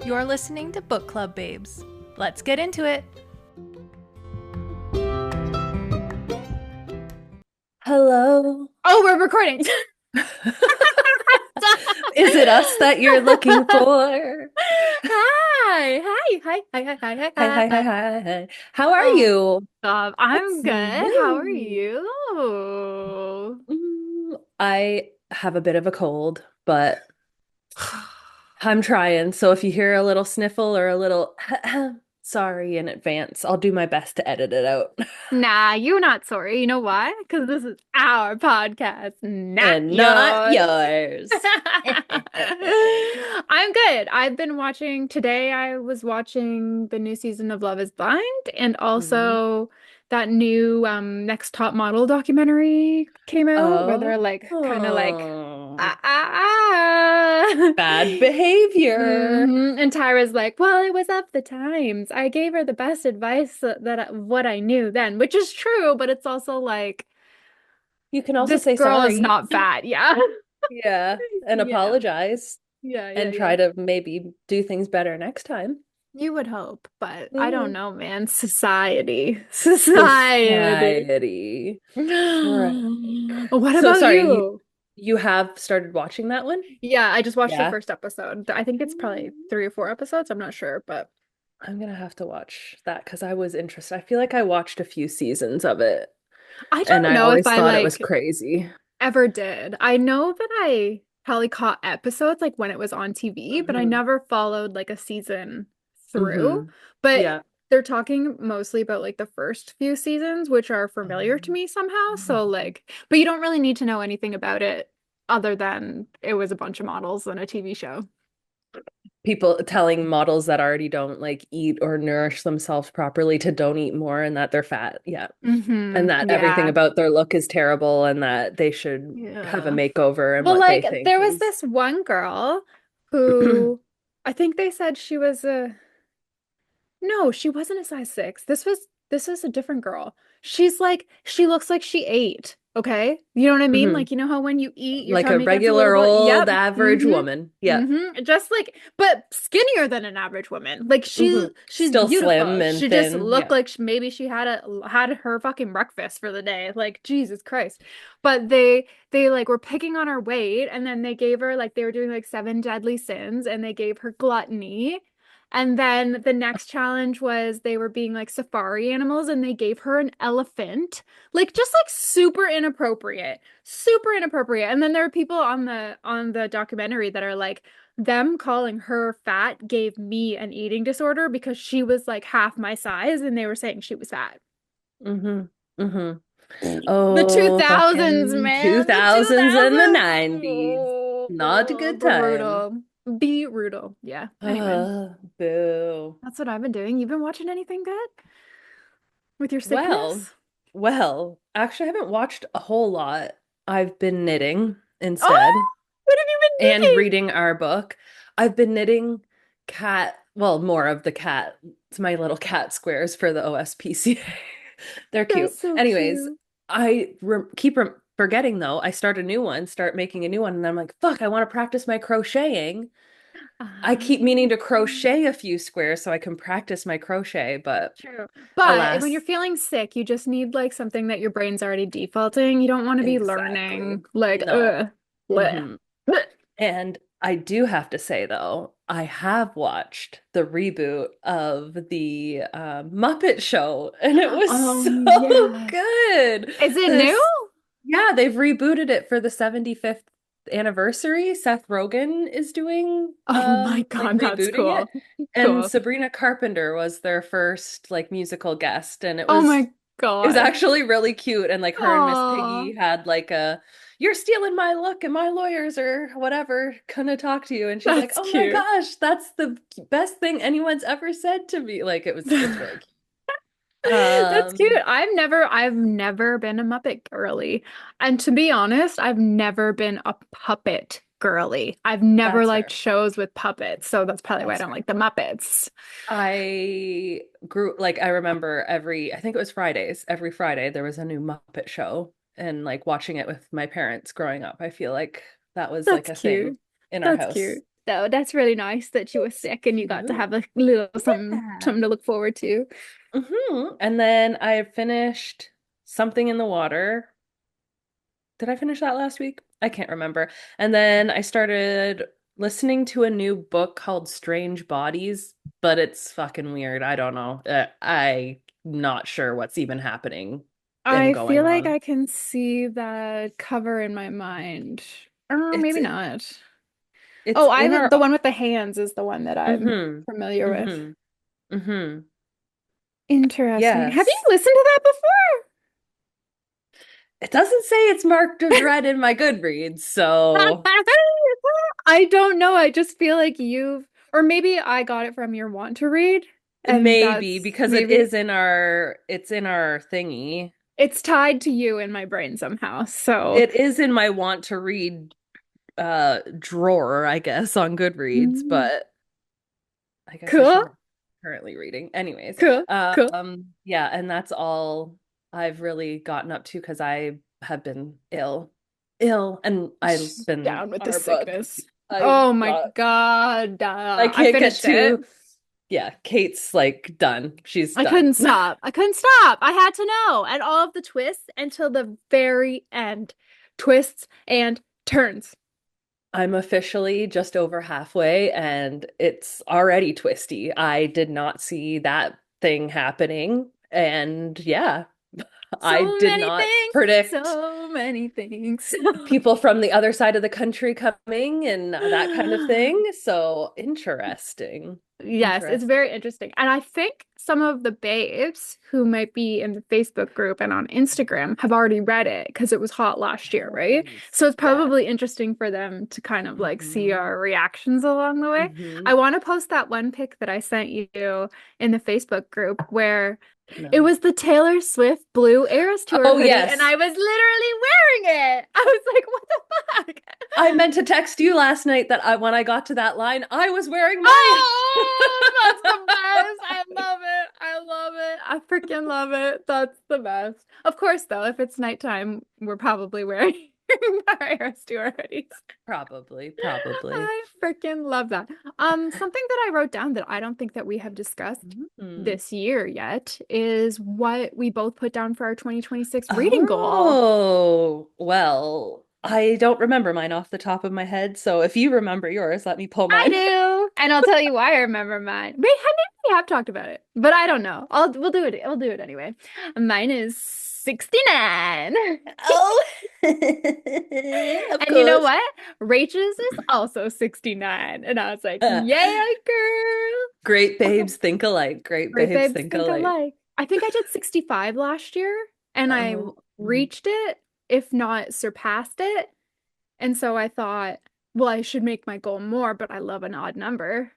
You're listening to Book Club Babes. Let's get into it. Hello. Oh, we're recording. Is it us that you're looking for? Hi. Hi. Hi. Hi. Hi. Hi. Hi. Hi, hi, hi, Hi. hi, hi. How are Oh, you? I'm What's good. How are new? you? I have a bit of a cold, but I'm trying. So if you hear a little sniffle or a little sorry in advance, I'll do my best to edit it out. Nah, you're not sorry. You know why? Because this is our podcast, not And not yours. yours. I'm good. I've been watching today. I was watching the new season of Love is Blind and Mhm. also that new Next Top Model documentary came out where Oh, they're like kind of like oh, ah ah ah. bad behavior. And Tyra's like, well, it was of the times. I gave her the best advice what I knew then, which is true, but it's also like You can also this say girl is sorry. not fat. Yeah. Yeah, and Yeah. apologize Yeah, yeah, and yeah. try to maybe do things better next time. You would hope, but I don't Mhm. know, man. Society. Society. Society. Right. What So about sorry, you? you have started watching that one? Yeah, I just watched the Yeah. first episode. I think it's probably 3 or 4 episodes. I'm not sure, but I'm gonna have to watch that because I was interested. I feel like I watched a few seasons of it I and don't I know if always I thought it was like crazy. ever did. I know that I probably caught episodes like when it was on TV, but I Hmm. never followed like a season through. Hmm. But Yeah. they're talking mostly about like the first few seasons, which are familiar to me somehow. So like, but you don't really need to know anything about it other than it was a bunch of models and a TV show. People telling models that already don't like eat or nourish themselves properly to don't eat more and that they're fat. Yeah. And that everything Yeah. about their look is terrible and that they should have a Yeah. makeover and Well, what they like think there was is this one girl who I think they said she was a no, she wasn't a size 6. This is a different girl. She looks like she ate. Okay? You know what I mean? Mhm. Like you know how when you eat, your Like a tummy gets a little regular bit, old yep. average Mm-hmm. woman. Yeah. Just like but skinnier than an average woman. Like Hmm. she's Still slim beautiful. and She just thin. looked Yeah. like maybe she had her fucking breakfast for the day. Like Jesus Christ. But they like were picking on her weight and then they gave her like they were doing like seven deadly sins and they gave her gluttony. And then the next challenge was they were being like safari animals and they gave her an elephant. Like just like super inappropriate. Super inappropriate. And then there are people on the documentary that are like them calling her fat gave me an eating disorder because she was like half my size and they were saying she was fat. Hmm. Hmm. The Oh, 2000s, fucking man. The 2000s and the 2000s. 90s. Not a Oh, good time. brutal. Be brutal. Yeah. Anyway, Boo. that's what I've been doing. You've been watching anything good with your Well, sickness? actually, I haven't watched a whole lot. I've been knitting Oh, instead what have you been and knitting? reading our book. I've been knitting well, more of the cat. It's my little cat squares for the OSPCA. They're cute. That's so Anyways, cute. I re keep forgetting though. I start making a new one, and I'm like, fuck, I want to practice my crocheting. I keep meaning to Um, crochet a few squares so I can practice my crochet, but True. But when you're alas, feeling sick, you just need like something that your brain's already defaulting. You don't want to be exactly. learning like No. bleh, Hmm. bleh. And I do have to say, though, I have watched the reboot of the Muppet Show, and it was Oh so yeah. good. Is it new? This, yeah, they've rebooted it for the 75th anniversary. Seth Rogen is doing, Oh my like God, that's rebooting it, cool. and Cool. Sabrina Carpenter was their first like musical guest, and Oh my it was God. actually really cute. And like her and Miss Piggy Oh, had like a, you're stealing my look and my lawyers or whatever gonna talk to you. And she's like, that's oh my cute. gosh, that's the best thing anyone's ever said to me. Like it's really cute. That's cute. Um, I've never been a Muppet girly. And to be honest, I've never been a puppet girly. I've never that's liked fair. shows with puppets, so that's probably why I That's don't fair. like the Muppets. I grew like I remember I think it was Fridays, every Friday there was a new Muppet show and like watching it with my parents growing up. I feel like that was like That's a thing cute. in our That's house. cute. though. That's really nice that you were It's sick and you got to cute. have a little Yeah. something to look forward to. And then I finished Something in the Water. Did I finish that last week? I can't remember. And then I started listening to a new book called Strange Bodies, but it's fucking weird. I don't know. I'm not sure what's even happening and I going feel like on. I can see that cover in my mind. Or It's maybe not. it's Oh, in the our one with the hands is the one that I'm mm-hmm. familiar with. Mm-hmm. Mm-hmm. Interesting. Have you Yes. listened to that before? It doesn't say it's marked as read in my Goodreads, so I don't know. I just feel like or maybe I got it from your want to read, and maybe that's because maybe it's in our thingy. it's tied to you in my brain somehow. So It is in my want to read drawer, I guess, on Goodreads, mm, but I guess I cool, shouldn't currently reading. Anyways, cool, cool. yeah, and that's all I've really gotten up to because I have been ill, and I've been Down with on the our book. sickness. I'm Oh my not, God. I I can't get finished it. too, yeah, Kate's like done. She's I done. couldn't stop. I couldn't stop. I had to know. And all of the twists until the very end. Twists and turns. I'm officially just over halfway and it's already twisty. I did not see that thing happening. And yeah, I So did many not things. predict So many things. people from the other side of the country coming and that kind of thing. So interesting. Yes, it's Interesting. very interesting. And I think some of the babes who might be in the Facebook group and on Instagram have already read it because it was hot last year, right? Nice. So it's Yeah. probably interesting for them to kind of like see Hmm. our reactions along the way. I Hmm. want to post that one pic that I sent you in the Facebook group where it No. was the Taylor Swift Blue Eras Tour Oh, hoodie, and yes. I was literally wearing it. I was like, what the fuck? I meant to text you last night that when I got to that line, I was wearing mine. Oh, that's the best. I love it. I love it. I freaking love it. That's the best. Of course, though, if it's nighttime, we're probably wearing our Eras Tour hoodies. Probably, probably. I freaking love that. Something that I wrote down that I don't think that we have discussed Mm. this year yet is what we both put down for our 2026 reading goal. Oh, well, I don't remember mine off the top of my head. So if you remember yours, let me pull I mine. do, and I'll tell you why I remember mine. Wait, I maybe we have talked about it, but I don't know. We'll do it. We'll do it anyway. Mine is 69. Oh, of And you know course. what? Rachel's is also 69. And I was like, Uh, yeah, girl. Great Okay. babes think alike. Great Great babes babes think think alike. alike. I think I did 65 last year and I Oh, reached it, if not surpassed it. And so I thought, well, I should make my goal more, but I love an odd number.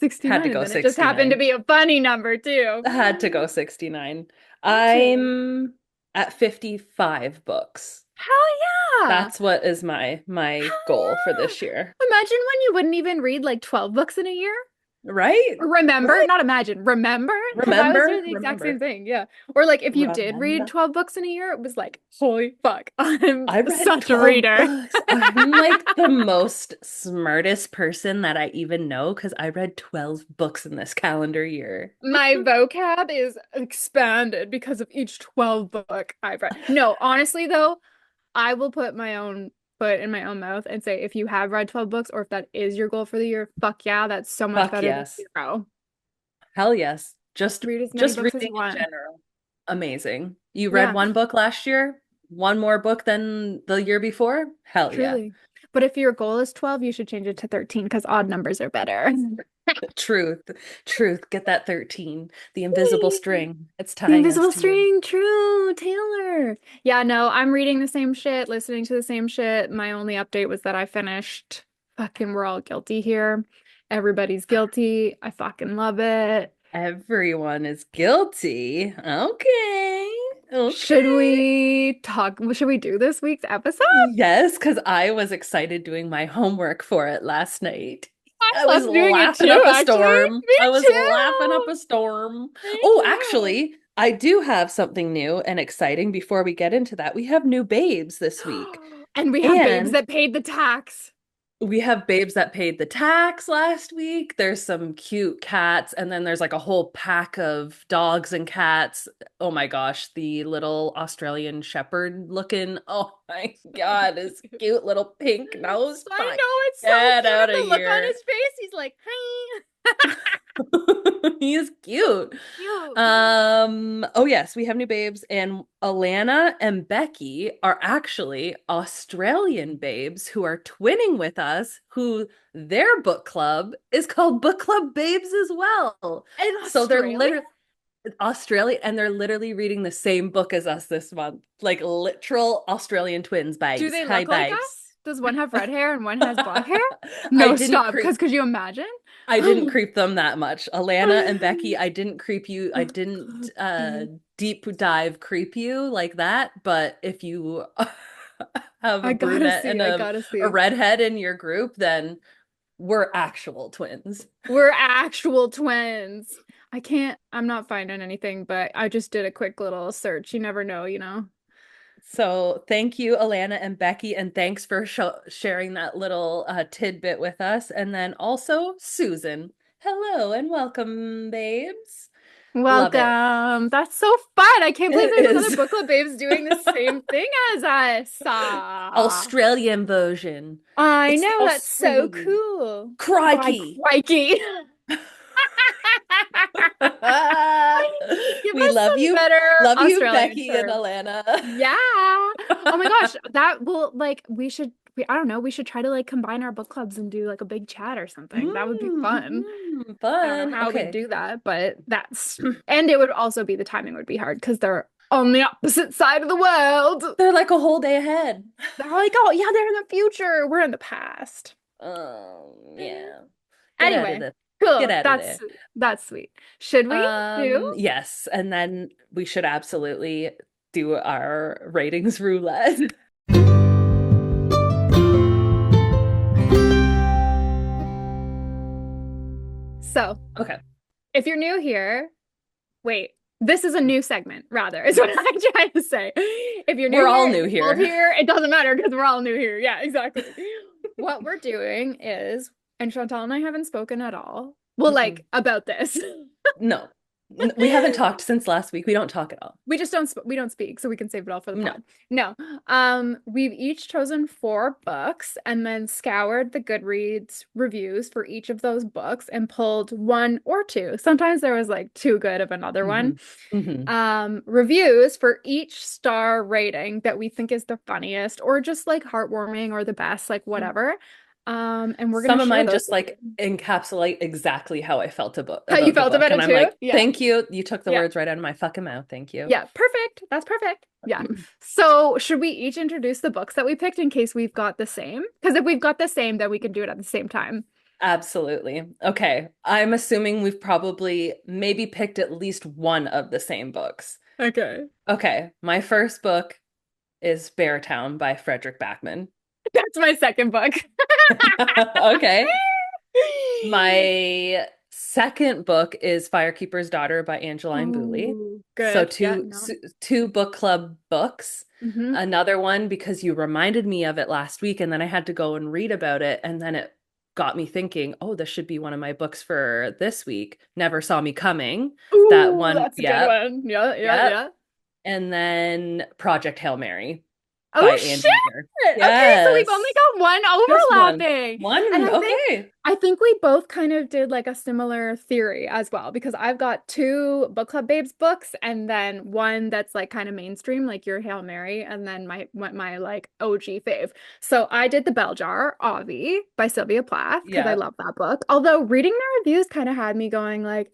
had to 69. And go then it just happened to 69. be a funny number too. Had to go 69. True. I'm at 55 books. Hell yeah. That's what is my Hell goal for yeah. this year. Imagine when you wouldn't even read like 12 books in a year. Right? Remember, Right? not imagine, remember? Because I was Remember? doing the exact same Remember. thing. Yeah. Or like if you did read Remember. 12 books in a year, it was like, holy fuck, I'm I read such a 12 reader. books. I'm like the most smartest person that I even know because I read 12 books in this calendar year. My vocab is expanded because of each 12 book I've read. No, honestly though, I will put my own foot in my own mouth and say if you have read 12 books or if that is your goal for the year, fuck yeah, that's so much Fuck better than yes. zero. Hell yes. Read as many Just books as reading you in want. general. Amazing. You read Yeah. one book last year? One more book than the year before? Hell yeah. Truly. But if your goal is 12, you should change it to 13 because odd numbers are better. Truth. Truth. Get that 13. The invisible string. It's The tying us invisible together. string, true, Taylor. Yeah, no, I'm reading the same shit, listening to the same shit. My only update was that I finished fucking We're All Guilty Here. Everybody's guilty. I fucking love it. Everyone is guilty. Okay. Should Okay. we talk? Should we do this week's episode? Yes, because I was excited doing my homework for it last night. I I was love doing it laughing too, up a actually. storm. Me I was laughing up too. a storm. Me Oh, too. actually, I do have something new and exciting before we get into that. We have new babes this week. And we have babes And that paid the tax. We have babes that paid the tax last week. There's some cute cats, and then there's like a whole pack of dogs and cats. Oh my gosh, the little Australian shepherd looking. Oh my God, his Cute. cute little pink nose. I Fuck, know it's so get cute, out and of the look on here. his face, he's like, "Hi." He is cute. Cute. Oh yes, we have new babes, and Alana and Becky are actually Australian babes who are twinning with us, who their book club is called Book Club Babes as well. In So they're Australia? literally Australian and they're literally reading the same book as us this month. Like literal Australian twins, Do babes. they Hi, look like babes. us? Does one have red hair and one has black hair? I No, didn't stop. Because creep could you imagine? I didn't creep them that much. Alana and Becky, I didn't creep you. I didn't deep dive creep you like that. But if you have a I gotta brunette see. and I a, gotta a see. redhead in your group, then we're actual twins. We're actual twins. I'm not finding anything, but I just did a quick little search. You never know, you know? So thank you, Alana and Becky, and thanks for sharing that little tidbit with us. And then also Susan. Hello and welcome, babes. Love it. Welcome. That's so fun. I can't believe It there's another is. book club babes doing the same thing as us. Australian version. I It's the know, that's so Australian. cool. By Crikey. crikey. Give We us love some you. better Love you, Australian Becky and terms. Alana. Yeah. Oh my gosh, that will like I don't know, we should try to like combine our book clubs and do like a big chat or something. That would be fun. I don't know Fun. how we Okay. do that, but that's and it would also be the timing would be hard because they're on the opposite side of the world. They're like a whole day ahead. They're like, oh yeah, they're in the future. We're in the past. Yeah. Get out of Anyway, there. Get cool. out of there. That's sweet. Should we do? Yes, and then we should absolutely do our ratings roulette. So, Okay. if you're new here, wait, this is a new segment, rather, is what I'm trying to say. If you're new We're all here, new if you're old here. here, it doesn't matter because we're all new here. Yeah, exactly. What we're doing is, and Chantal and I haven't spoken at all. Well, Mm-mm. like about this. No. We haven't talked since last week. We don't talk at all. We just we don't speak, so we can save it all for the No. pod. No. We've each chosen four books and then scoured the Goodreads reviews for each of those books and pulled one or two. Sometimes there was like too good of another hmm one. hmm Reviews for each star rating that we think is the funniest or just like heartwarming or the best, like whatever. And we're gonna Some of share mine those just with you. like encapsulate exactly how I felt How you about the felt book. about And it I'm too? like, Yeah. thank you. You took the Yeah. words right out of my fucking mouth. Thank you. Yeah, perfect. That's perfect. Yeah. So, should we each introduce the books that we picked in case we've got the same? Because if we've got the same, then we can do it at the same time. Absolutely. Okay. I'm assuming we've probably maybe picked at least one of the same books. Okay. Okay. My first book is Beartown by Frederick Backman. That's my second book. Okay. My second book is Firekeeper's Daughter by Angeline Boulley. Ooh, So good. Yeah, no. two book club books. Hmm. Another one because you reminded me of it last week and then I had to go and read about it and then it got me thinking, oh, this should be one of my books for this week. Never Saw Me Coming. That Ooh, one, that's a good yep, one. Yeah, yeah, yep. yeah. And then Project Hail Mary Oh by shit. Andy Weir. Okay, so we've only Yes. got one Just one. overlapping. And One. Okay. I think we both kind of did like a similar theory as well because I've got two book club babes books and then one that's like kind of mainstream like your Hail Mary and then my like OG fave. So I did The Bell Jar, Avi by Sylvia Plath because I Yeah. love that book. Although reading the reviews kind of had me going like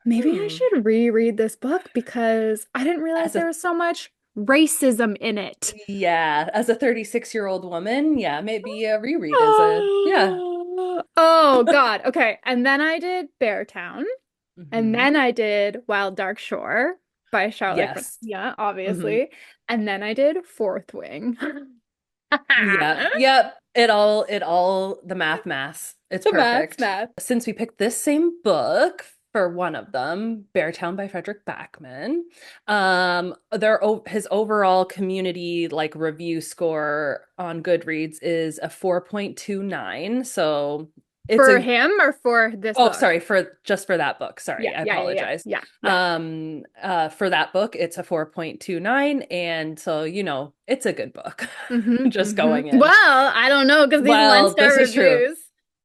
maybe I Hmm. should reread this book because I didn't realize As there a was so much racism in it. Yeah, as a 36-year-old woman, yeah, maybe a reread is a yeah. Oh, oh God. Okay. And then I did Beartown. And hmm then I did Wild Dark Shore by Charlotte Yes. Garcia, hmm obviously. And then I did Fourth Wing. Yeah. Yep. It all the math. It's The math's perfect. math. Since we picked this same book for one of them, Beartown by Frederick Backman. His overall community like review score on Goodreads is a 4.29. So it's For a him or for this Oh, book? sorry, for just for that book. Yeah, Sorry, I yeah, yeah, yeah, apologize. yeah, yeah. For that book, it's a 4.29, and so it's a good book. Just going in. Well, I don't know because these one Well, star this is true. reviews.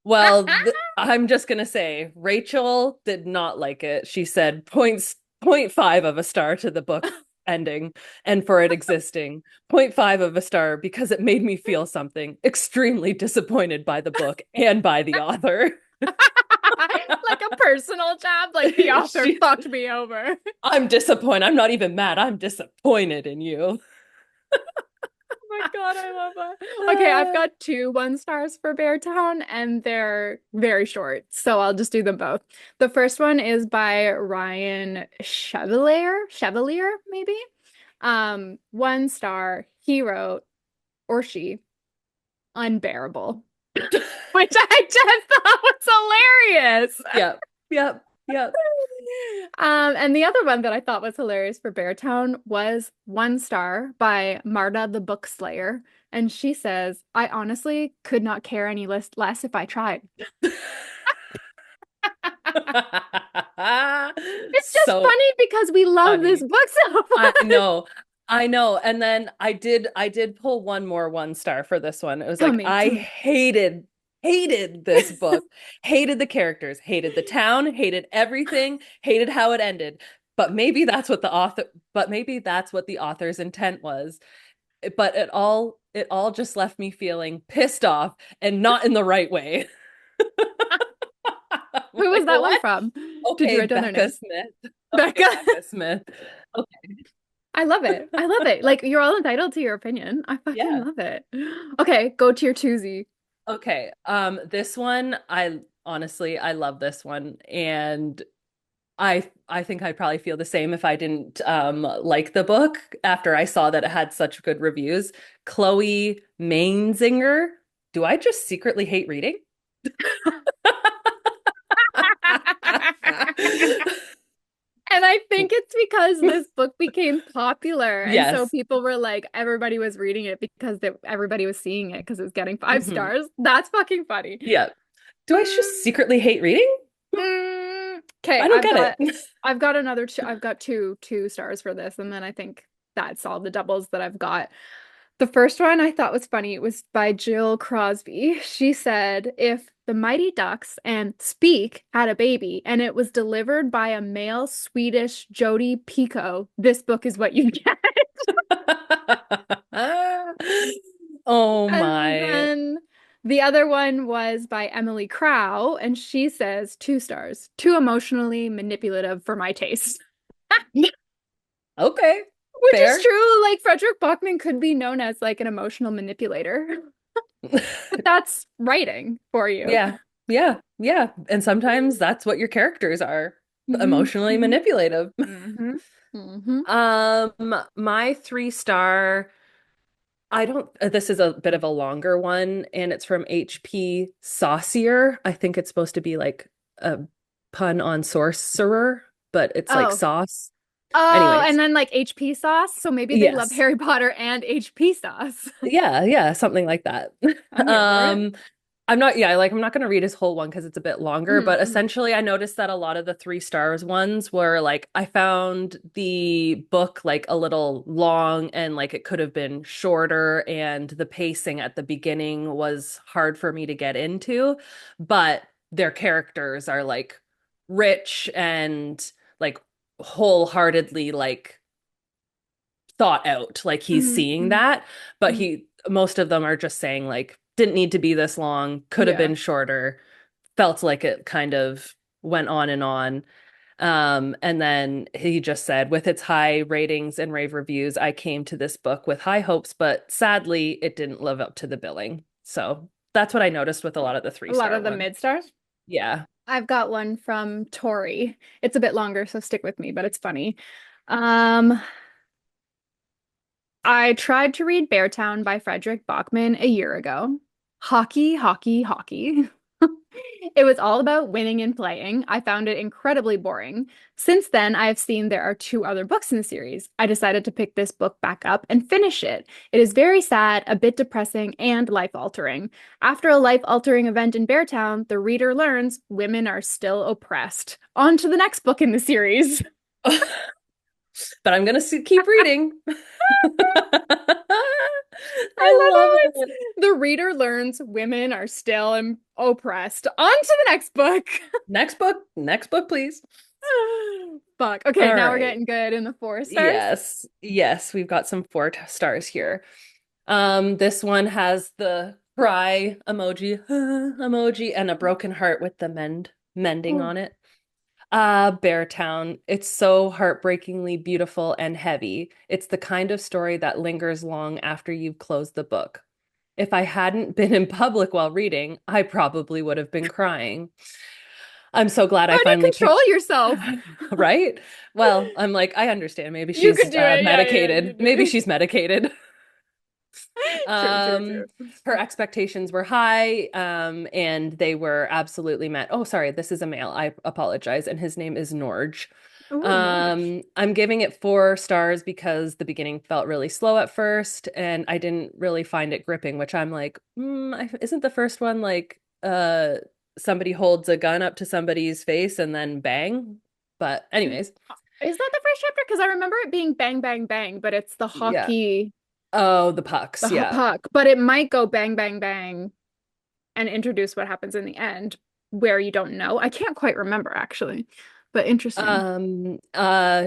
Well, I'm just gonna say Rachel did not like it. She said point 0.5 of a star to the book ending and for it existing. Point 0.5 of a star because it made me feel something. Extremely disappointed by the book and by the author. Like a personal job, like the author She, fucked me over. I'm disappointed. I'm not even mad. I'm disappointed in you. Oh my God, I love that. Okay, I've got two one stars for Beartown and they're very short, so I'll just do them both. The first one is by Ryan Chevalier, maybe. One star, he wrote, or she, unbearable, which I just thought was hilarious. Yep, yep, yep. And the other one that I thought was hilarious for Beartown was one star by Marta the Bookslayer. And she says, I honestly could not care any less if I tried. It's just So funny because we love this funny. book so I much. know. I know. And then I did pull one more one star for this one. It was Tell like me, I tell me. hated this book. Hated the characters, hated the town, hated everything, hated how it ended. But maybe that's what the author's intent was. But it all just left me feeling pissed off and not in the right way. I'm Who was like, that one what? from? Did you Okay, write down their Becca names? Smith. Becca. Okay, Becca Smith. Okay. I love it. I love it. Like you're all entitled to your opinion. I fucking Yeah. love it. Okay, go to your twosie. Okay. This one, I honestly, I love this one, and I think I'd probably feel the same if I didn't like the book after I saw that it had such good reviews. Chloe Mainzinger. Do I just secretly hate reading? And I think it's because this book became popular. And so Yes. people were like, everybody was reading it because everybody was seeing it because it was getting five Hmm. stars. That's fucking funny. Yeah. Do I just Mm, secretly hate reading? Okay, I don't get it. I've got another I've got two stars for this, and then I think that's all the doubles that I've got. The first one I thought was funny. It was by Jill Crosby. She said, if the Mighty Ducks and Speak had a baby and it was delivered by a male Swedish Jodi Picoult, this book is what you get. Oh And my. then the other one was by Emily Crow, and she says two stars, too emotionally manipulative for my taste. Okay. Which is Fair. true. Like Frederick Bachman could be known as like an emotional manipulator, but that's writing for you. Yeah. Yeah. Yeah. And sometimes that's what your characters are, Hmm. emotionally manipulative. Hmm. Hmm. My 3 star, I don't, this is a bit of a longer one, and it's from HP Saucier. I think it's supposed to be like a pun on sorcerer, but it's like Oh. sauce. Oh, and Anyways, then like HP sauce. So maybe they love yes. Harry Potter and HP sauce. Yeah, yeah, something like that. I'm here for it. Um, I'm not gonna read his whole one because it's a bit longer, but Mm-hmm. essentially I noticed that a lot of the 3 stars ones were like I found the book like a little long and like it could have been shorter, and the pacing at the beginning was hard for me to get into, but their characters are like rich and like wholeheartedly like thought out. Like he's seeing Mm-hmm. that, but Hmm. most of them are just saying like didn't need to be this long, could have Yeah. been shorter, felt like it kind of went on and on. And then he just said, with its high ratings and rave reviews, I came to this book with high hopes, but sadly, it didn't live up to the billing. So that's what I noticed with a lot of the three A lot star of the ones. mid stars. Yeah. I've got one from Tori. It's a bit longer, so stick with me, but it's funny. Um, I tried to read Beartown by Frederick Bachman a year ago. Hockey, hockey, hockey. It was all about winning and playing. I found it incredibly boring. Since then, I have seen there are two other books in the series. I decided to pick this book back up and finish it. It is very sad, a bit depressing, and life-altering. After a life-altering event in Beartown, the reader learns women are still oppressed. On to the next book in the series. But I'm gonna keep reading. I I love love how it's it. the reader learns women are still oppressed. On to the next book. Next book, please. Fuck. Okay, All now we're right. getting good in the 4 stars. Yes, yes, we've got some stars here. This one has the cry emoji, emoji, and a broken heart with the mending Oh, on it. Beartown. It's so heartbreakingly beautiful and heavy. It's the kind of story that lingers long after you've closed the book. If I hadn't been in public while reading, I probably would have been crying. I'm so glad I how do you finally control picked, yourself? right? Well, I'm like, I understand. Maybe You she's could do it. Yeah, yeah, you medicated. Maybe do. she's medicated. True, true, Um, true. Her expectations were high, and they were absolutely met. Oh, sorry, this is a male. I apologize. And his name is Norge. Oh, Norge. I'm giving it 4 stars because the beginning felt really slow at first, and I didn't really find it gripping, which I'm like, isn't the first one like somebody holds a gun up to somebody's face and then bang? But anyways, Is that the first chapter? Because I remember it being bang, bang, bang, but it's the yeah. hockey, Oh, the pucks, yeah. puck. But it might go bang, bang, bang and introduce what happens in the end where you don't know. I can't quite remember actually, but interesting.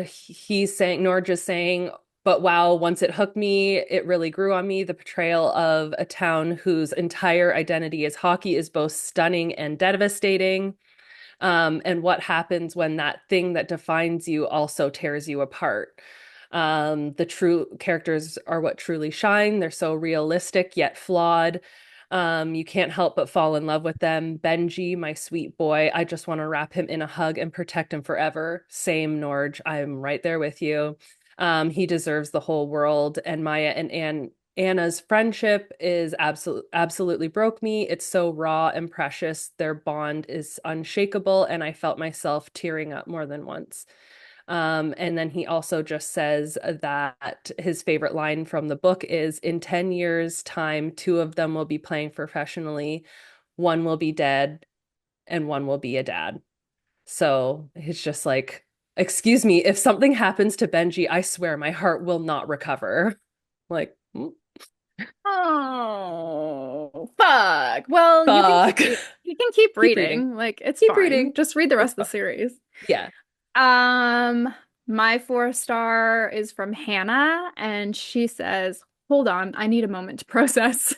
He's saying, Norge is saying, but wow, once it hooked me, it really grew on me. The portrayal of a town whose entire identity is hockey is both stunning and devastating. And what happens when that thing that defines you also tears you apart. The true characters are what truly shine. They're so realistic yet flawed. You can't help but fall in love with them. Benji, my sweet boy, I just want to wrap him in a hug and protect him forever. Same, Norge. I'm right there with you. He deserves the whole world. And Maya and Anna's friendship is absolutely broke me. It's so raw and precious. Their bond is unshakable, and I felt myself tearing up more than once. And then he also just says that his favorite line from the book is in 10 years' time, two of them will be playing professionally, one will be dead, and one will be a dad. So it's just like, excuse me, if something happens to Benji, I swear my heart will not recover. Like, Oh, fuck. Well, you can keep fuck. reading. You can keep Keep reading. reading. Like, it's Keep fine. reading. Just read the rest It's of the fine. series. Yeah. Um, my 4 star is from Hannah, and she says, "Hold on, I need a moment to process."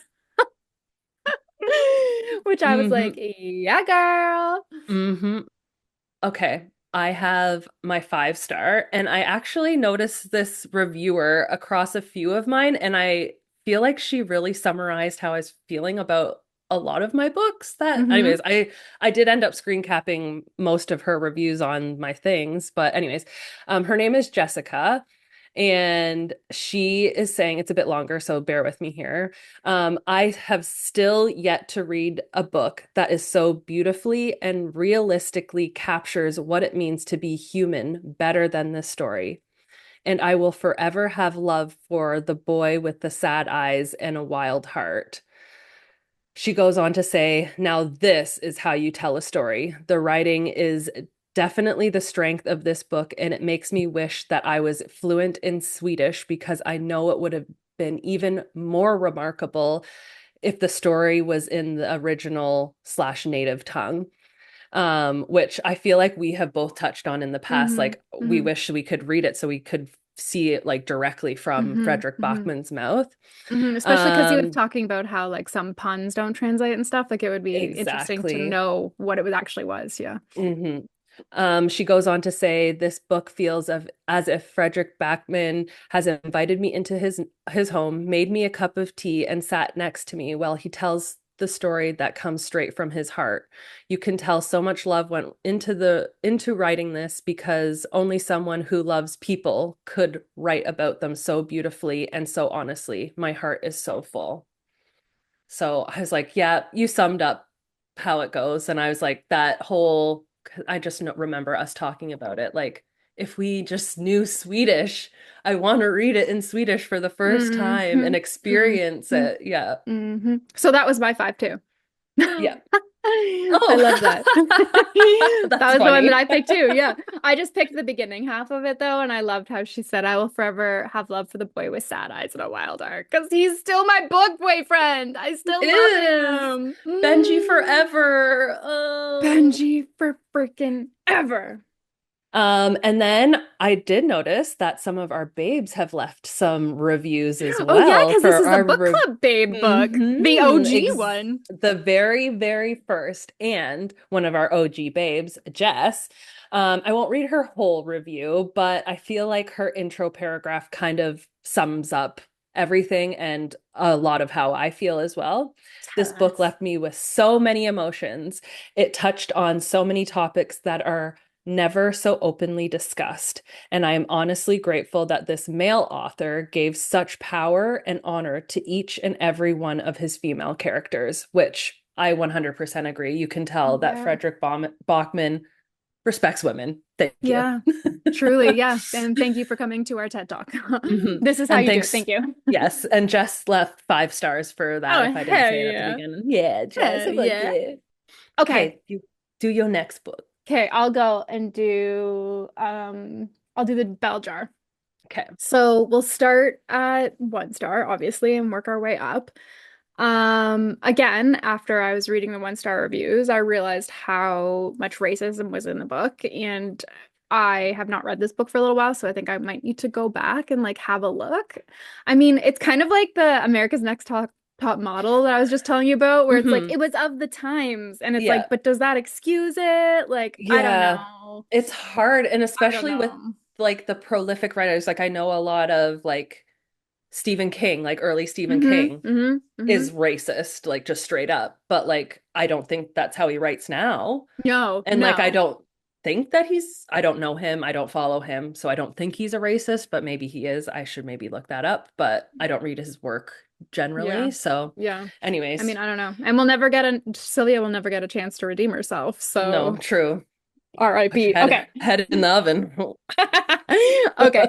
Which I was like, Mm-hmm. "Yeah, girl." Mm-hmm. Okay. I have my 5 star, and I actually noticed this reviewer across a few of mine, and I feel like she really summarized how I was feeling about a lot of my books. That, Mm-hmm. anyways, I did end up screen capping most of her reviews on my things, but anyways, her name is Jessica, and she is saying it's a bit longer, so bear with me here. I have still yet to read a book that is so beautifully and realistically captures what it means to be human better than this story. And I will forever have love for the boy with the sad eyes and a wild heart. She goes on to say, now this is how you tell a story. The writing is definitely the strength of this book, and it makes me wish that I was fluent in Swedish because I know it would have been even more remarkable if the story was in the original slash native tongue, which I feel like we have both touched on in the past. Mm-hmm. Like we Mm-hmm. wish we could read it so we could see it like directly from Mm-hmm. Frederick Mm-hmm. Bachman's mouth. Especially because he was Um, talking about how like some puns don't translate and stuff. Like it would be interesting to exactly. know what it was actually was. Yeah. hmm She goes on to say, "This book feels as if Frederick Backman has invited me into his home, made me a cup of tea, and sat next to me while he tells the story that comes straight from his heart. You can tell so much love went into writing this because only someone who loves people could write about them so beautifully and so honestly. My heart is so full." So I was like, "Yeah, you summed up how it goes. And I was like, that whole, I just remember us talking about it. Like, if we just knew Swedish, I want to read it in Swedish for the first time Mm-hmm. and experience Mm-hmm. it. Yeah. Mm-hmm. So that was my five too. Yeah. I love that. Oh, That that's was the one that funny. I picked too. Yeah. I just picked the beginning half of it though, and I loved how she said, I will forever have love for the boy with sad eyes and a wild heart. Because he's still my book boyfriend. I still love Is him. Benji forever. Benji for freaking ever. And then I did notice that some of our babes have left some reviews as Oh yeah, well because this for is the our book club babe book. The OG ex one. the very, very first and one of our OG babes, Jess. I won't read her whole review, but I feel like her intro paragraph kind of sums up everything and a lot of how I feel as well. Tell This book us. left me with so many emotions. It touched on so many topics that are never so openly discussed. And I am honestly grateful that this male author gave such power and honor to each and every one of his female characters, which I 100% agree. You can tell that Yeah. Frederick Bachman respects women. Thank you. Yeah. Truly, yeah. And thank you for coming to our TED Talk. Mhm. This is how And you do it. thanks. Thank you. Yes. And Jess left 5 stars for that Oh, if I didn't hell say it at the yeah. beginning. Yeah, Jess, Hell I love yeah. you. Okay. Okay, you do your next book. Okay, I'll go and do I'll do the bell jar. Okay. So we'll start at 1 star, obviously, and work our way up. Again, after I was reading the 1 star reviews, I realized how much racism was in the book, and I have not read this book for a little while, so I think I might need to go back and like have a look. I mean, it's kind of like the America's Next Top Model that I was just telling you about, where it's like Hmm. it was of the times, and it's like, Yeah. but does that excuse it? Like, I don't Yeah, know. it's hard, and I don't especially with know. like the prolific writers, like I know a lot of like Stephen King, like early Stephen Mm-hmm. King Mm-hmm. Mm-hmm. is racist, like just straight up. But like I don't think that's how he writes now. No, And like I no. don't think that I don't know him, I don't follow him, so I don't think he's a racist, but maybe he is. I should maybe look that up, but I don't read his work Yeah. generally. So Yeah. I mean, anyways, I don't know. And Sylvia will never get a chance to redeem herself. no, So true. Put your RIP. head Okay. head in the oven. Okay.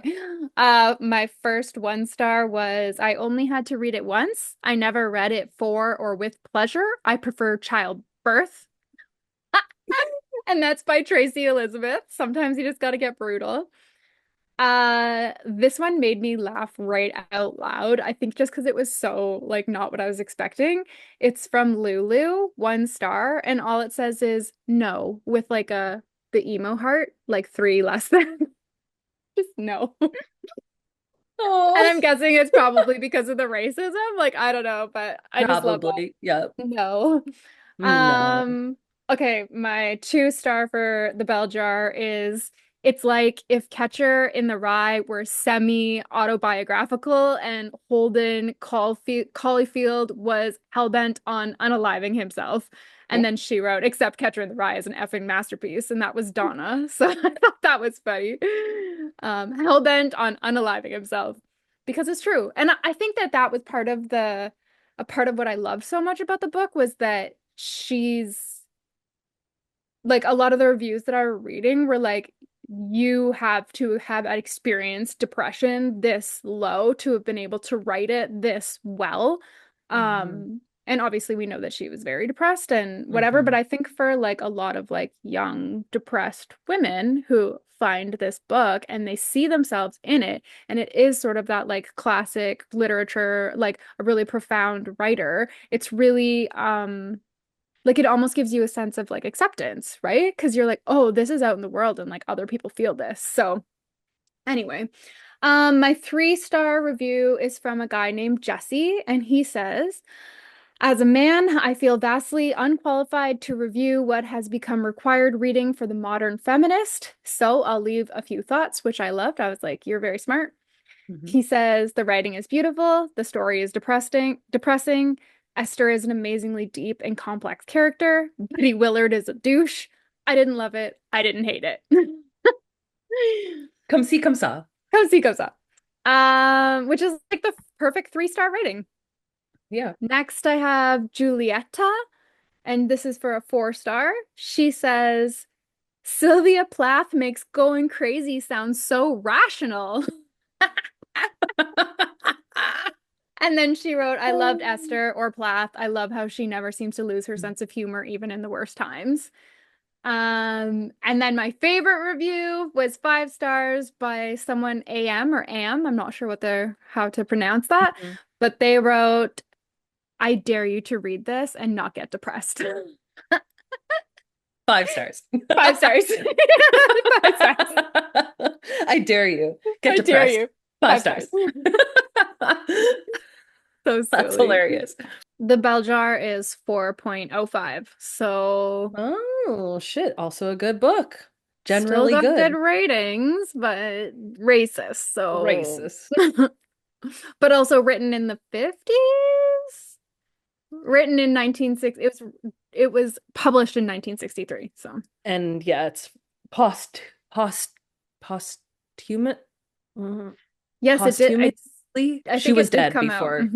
My first 1 star was I only had to read it once. I never read it for or with pleasure. I prefer childbirth. And that's by Tracy Elizabeth. Sometimes you just gotta get brutal. This one made me laugh right out loud. I think just because it was so like not what I was expecting. It's from Lulu, 1 star, and all it says is no with like the emo heart, like three less than. Just no. And Oh, I'm guessing it's probably because of the racism. Like, I don't know, but I just love that. probably. Yep. No. No. Um, okay, my 2 star for the bell jar is it's like if Catcher in the Rye were semi-autobiographical and Holden Caulfield was hell-bent on unaliving himself. And then she wrote, except Catcher in the Rye is an effing masterpiece, and that was Donna. So I thought that was funny. Hell-bent on unaliving himself. Because it's true. And I think that that was part of a part of what I loved so much about the book was that she's like a lot of the reviews that I were reading were like, you have to have experienced depression this low to have been able to write it this well. Hmm. And obviously we know that she was very depressed and whatever, but Hmm. I think for like a lot of like young depressed women who find this book and they see themselves in it, and it is sort of that like classic literature, like a really profound writer, it's really like it almost gives you a sense of like acceptance, right? Because you're like, oh, this is out in the world and like other people feel this. So anyway, my 3 star review is from a guy named Jesse, and he says, as a man, I feel vastly unqualified to review what has become required reading for the modern feminist. So I'll leave a few thoughts, which I loved. I was like, you're very smart. Hmm. He says the writing is beautiful, the story is depressing. Esther is an amazingly deep and complex character. Betty Willard is a douche. I didn't love it. I didn't hate it. Come see, come saw. Come see, goes up. Which is like the perfect 3 star rating. Yeah. Next, I have Julieta, and this is for a 4 star. She says, Sylvia Plath makes going crazy sound so rational. And then she wrote, I loved Esther or Plath. I love how she never seems to lose her sense of humor, even in the worst times. And then my favorite review was 5 stars by someone AM or Am. I'm not sure how to pronounce that, Mhm. but they wrote, I dare you to read this and not get depressed. 5 stars. 5 stars. 5 stars. I dare you. Get I dare depressed. you. Five 5 stars. stars. So That's silly. hilarious. The bell jar is 4.05. So Oh, shit. Also a good book. still Generally got good good. ratings, but racist. So, Racist. but also written in the 50s, written in 1960. It was published in 1963. So And yeah, it's post posthumous mhm, yes, it did. posthumously. I She think was it did dead come out. before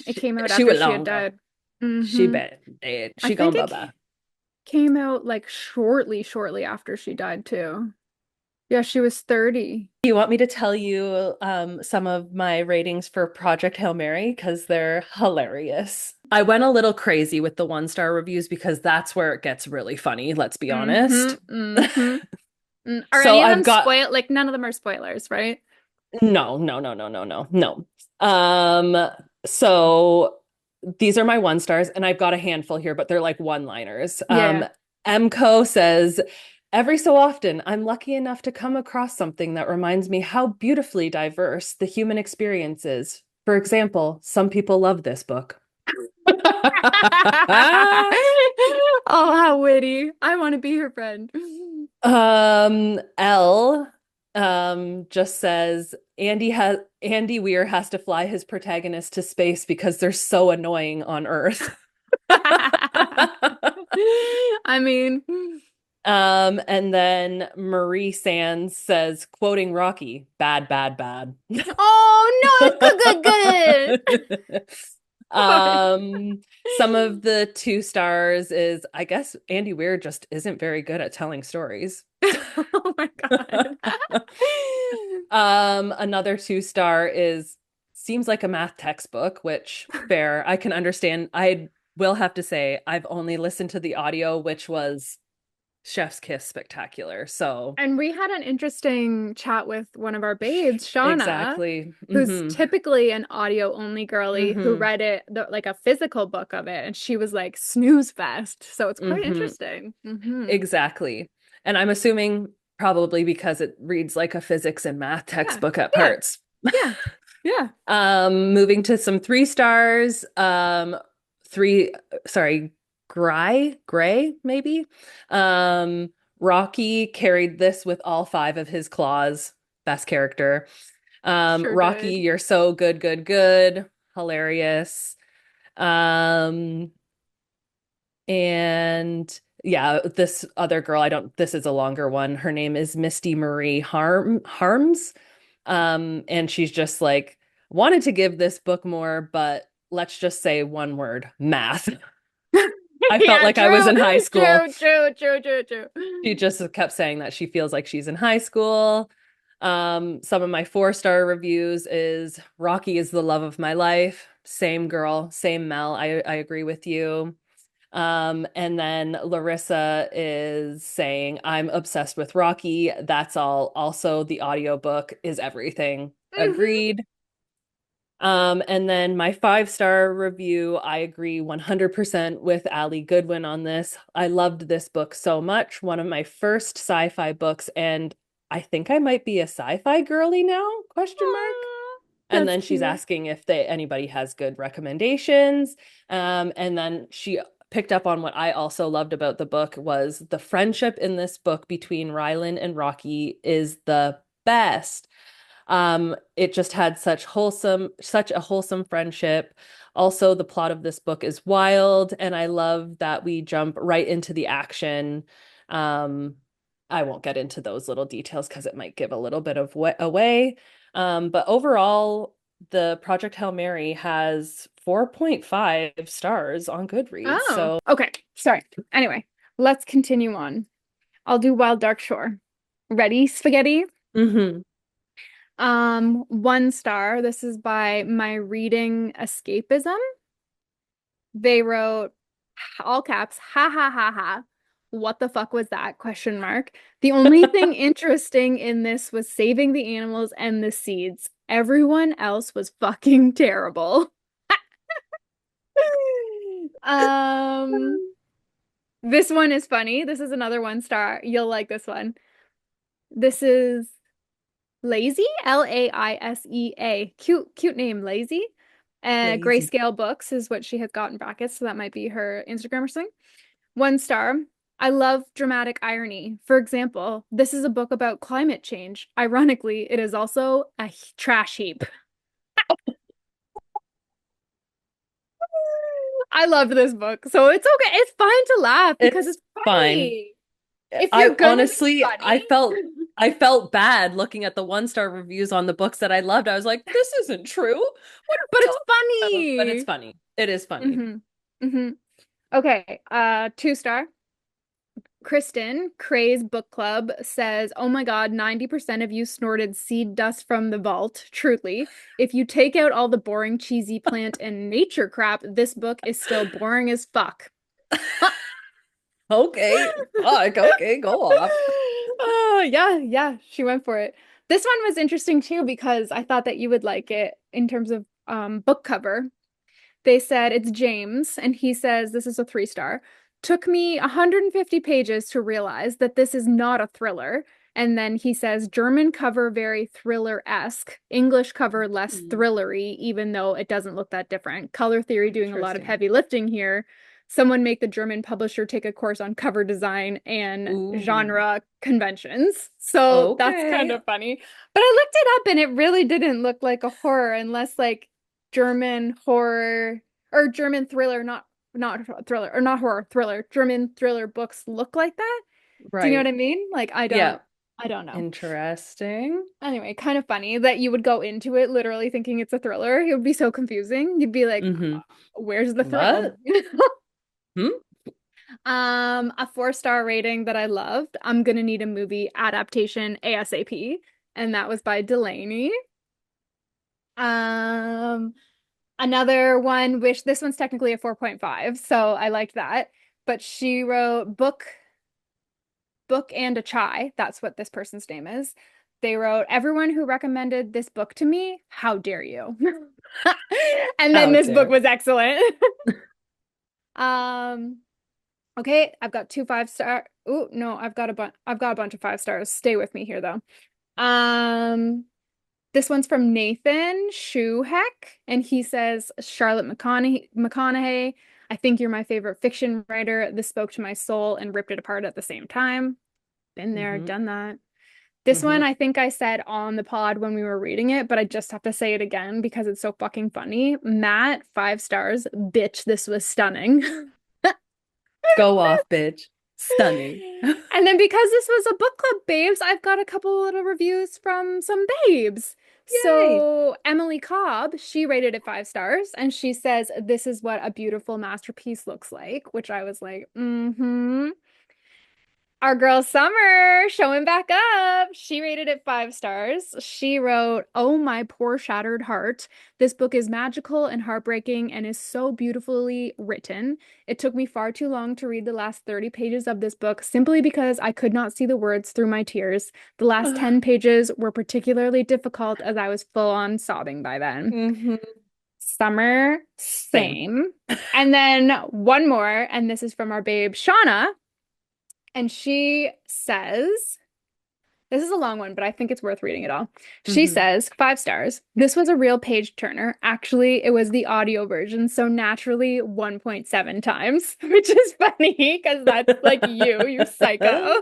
It came out she after went she had long gone. died. She hmm bad dead. I She gone think bye-bye. came out like shortly after she died too. Yeah, she was 30. Do you want me to tell you some of my ratings for Project Hail Mary? Because they're hilarious. I went a little crazy with the 1 star reviews because that's where it gets really funny, let's be honest. Are So any of I've them got spoiled? Like none of them are spoilers, right? no, no, no, no, no, no, no. So these are my 1 stars, and I've got a handful here, but they're like one-liners. Yeah. Mco says, every so often, I'm lucky enough to come across something that reminds me how beautifully diverse the human experience is. For example, some people love this book. Oh, how witty. I want to be her friend. L just says Andy Weir has to fly his protagonist to space because they're so annoying on Earth. I mean, And then Marie Sands says, quoting Rocky, bad, bad, bad. oh no, good, good, good. Um, some of the 2 stars is, I guess Andy Weir just isn't very good at telling stories. Oh my God. Another 2 star is seems like a math textbook, which fair, I can understand. I will have to say I've only listened to the audio, which was Chef's Kiss spectacular. So And we had an interesting chat with one of our babes, Shauna, exactly. who's Mm-hmm. typically an audio only girly who Mm-hmm. read it like a physical book of it, and she was like snooze fest. So it's quite Mm-hmm. interesting. Exactly. And I'm assuming probably because it reads like a physics and math Yeah, textbook at yeah, parts. yeah, yeah. Moving to some 3 stars. Three, sorry, Gray, maybe. Um, Rocky carried this with all 5 of his claws. Best character. Sure Rocky, did. you're so good, good, good. Hilarious. Um, and yeah, this other girl, this is a longer one. Her name is Misty Marie Harms. And she's just like, wanted to give this book more, but let's just say one word, math. I felt Yeah, like I was true, in high school. true. She just kept saying that she feels like she's in high school. Some of my 4 star reviews is Rocky is the love of my life. Same girl, same Mel. I agree with you. And then Larissa is saying, I'm obsessed with Rocky. That's all. Also, the audiobook is everything. hmm Agreed. And then my 5 star review, I agree 100% with Ali Goodwin on this. I loved this book so much. One of my first sci-fi books, and I think I might be a sci-fi girly now, question mark. And That's then she's cute. asking if anybody has good recommendations. And then she picked up on what I also loved about the book was the friendship in this book between Rylan and Rocky is the best. It just had such a wholesome friendship. Also, the plot of this book is wild, and I love that we jump right into the action. Um, I won't get into those little details because it might give a little bit of away. But overall, the Project Hail Mary has 4.5 stars on Goodreads. Oh, So, okay. Sorry. Anyway, let's continue on. I'll do Wild Dark Shore. Ready, spaghetti? hmm. 1 star. This is by My Reading Escapism. They wrote all caps, ha ha ha ha. What the fuck was that? Question mark. The only thing interesting in this was saving the animals and the seeds. Everyone else was fucking terrible. Um, this one is funny. This is another 1 star. You'll like this one. This is Lazy, Laisea. Cute name, Lazy. Lazy. Grayscale Books is what she has got in brackets, so that might be her Instagram or something. 1 star. I love dramatic irony. For example, this is a book about climate change. Ironically, it is also a trash heap. I loved this book, so it's okay. It's fine to laugh because It's it's fine. funny. If I you're gonna be honestly, funny, I felt bad looking at the 1 star reviews on the books that I loved. I was like, this isn't true. What are but we it's talking about? But it's funny. funny. It is funny. hmm hmm Okay, 2 star. Kristen, Craze Book Club says, "Oh my God, 90% of you snorted seed dust from the vault. Truly, if you take out all the boring, cheesy plant and nature crap, this book is still boring as fuck." Okay. Fuck. Okay. Go off. Oh, yeah, yeah, she went for it. This one was interesting too because I thought that you would like it in terms of book cover. They said it's James, and he says this is a 3 star. Took me 150 pages to realize that this is not a thriller. And then he says German cover very thriller-esque, English cover less Hmm. thrillery, even though it doesn't look that different. Color theory doing a lot of Interesting. heavy lifting here. Someone make the German publisher take a course on cover design and Ooh. genre conventions. So that's kind Okay. of funny. But I looked it up and it really didn't look like a horror unless like German horror or German thriller, not thriller or not horror, thriller. German thriller books look like that. Do you know what Right. I mean? Like Yeah. I don't know. Interesting. Anyway, kind of funny that you would go into it literally thinking it's a thriller. It would be so confusing. You'd be like, Mm-hmm. where's the thrill? What? Hmm? A 4 star rating that I loved. I'm gonna need a movie adaptation ASAP, and that was by Delaney. Um, Another one, which this one's technically a 4.5, so I liked that. But she wrote book and a chai. That's what this person's name is. They wrote, everyone who recommended this book to me, how dare you? And then How this book dare. was excellent. Um, okay, I've got 2 5 star. Oh, no, I've got a bunch of 5 stars. Stay with me here though. Um, This one's from Nathan Schuheck, and he says, Charlotte McConaughey, I think you're my favorite fiction writer. This spoke to my soul and ripped it apart at the same time. Been there, Mm-hmm. done that. This one, Mm-hmm. I think I said on the pod when we were reading it, but I just have to say it again because it's so fucking funny. Matt, 5 stars. Bitch, this was stunning. Go off, bitch. Stunning. And then because this was a book club, babes, I've got a couple little reviews from some babes. Yay. So Emily Cobb, she rated it 5 stars, and she says this is what a beautiful masterpiece looks like, which I was like, mm-hmm. Our girl Summer showing back up. She rated it 5 stars. She wrote, "Oh, my poor shattered heart. This book is magical and heartbreaking and is so beautifully written. It took me far too long to read the last 30 pages of this book simply because I could not see the words through my tears. The last 10 pages were particularly difficult as I was full on sobbing by then." Mm-hmm. Summer, Same. same. And then one more, and this is from our babe Shauna. And she says, this is a long one, but I think it's worth reading it all. She Mm-hmm. says, 5 stars. This was a real page turner. Actually, it was the audio version, so naturally 1.7 times, which is funny because that's like you psycho.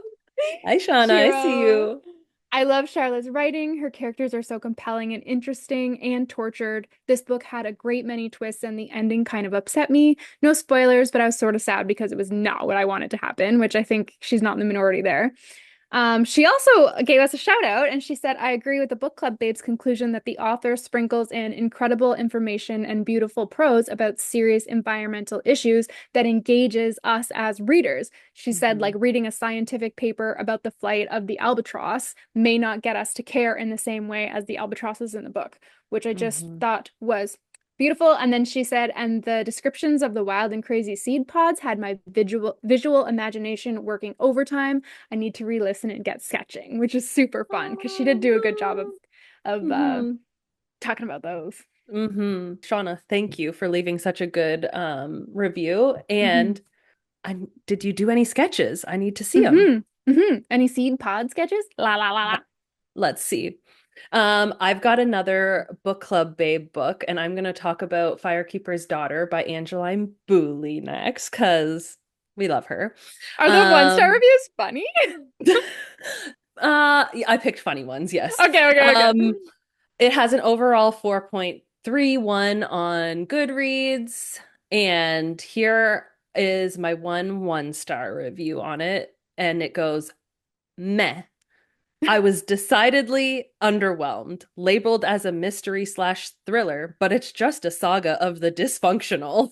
Hi, Shauna. I see Shiro. you. I love Charlotte's writing. Her characters are so compelling and interesting and tortured. This book had a great many twists, and the ending kind of upset me. No spoilers, but I was sort of sad because it was not what I wanted to happen, which I think she's not in the minority there. She also gave us a shout out and she said, I agree with the book club babe's conclusion that the author sprinkles in incredible information and beautiful prose about serious environmental issues that engages us as readers. She said, like, Hmm. reading a scientific paper about the flight of the albatross may not get us to care in the same way as the albatrosses in the book, which I just Hmm. thought was beautiful. And then she said, and the descriptions of the wild and crazy seed pods had my visual imagination working overtime. I need to re-listen and get sketching, which is super fun because she did do a good job of Hmm. talking about those. Shauna, thank you for leaving such a good review. Hmm. And did you do any sketches? I need to see them. Hmm. Any seed pod sketches? La la la la. Let's see. I've got another book club babe book, and I'm going to talk about Firekeeper's Daughter by Angeline Booley next because we love her. Are the one-star Um, reviews funny? yeah, I picked funny ones, yes. Okay, okay, okay. It has an overall 4.31 on Goodreads, and here is my one-star review on it, and it goes, meh. I was decidedly underwhelmed, labeled as a mystery slash thriller, but it's just a saga of the dysfunctional.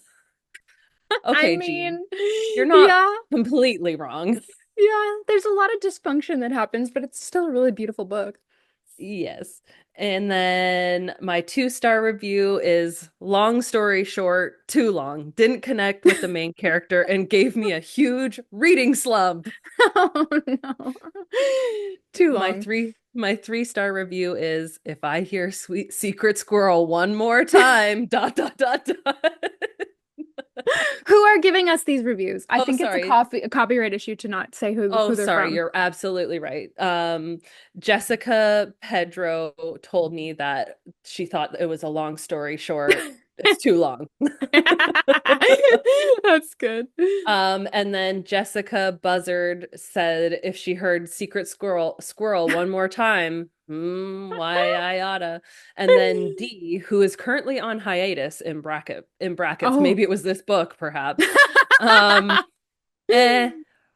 I Okay, Jean, mean, you're not yeah, completely wrong. yeah. There's a lot of dysfunction that happens, but it's still a really beautiful book. Yes. And then my two-star review is long story short, too long. Didn't connect with the main character and gave me a huge reading slump. Oh no. Too long. My three-star review is if I hear sweet secret squirrel one more time, dot dot dot dot. Who are giving us these reviews? I Oh, think it's sorry. a copyright issue to not say Oh, who they're sorry. from. You're absolutely right. Jessica Pedro told me that she thought it was a long story short. It's too long. That's good. And then Jessica Buzzard said if she heard secret squirrel one more time, why I oughta. And then D, who is currently on hiatus in brackets, Oh. maybe it was this book, perhaps. Um, eh,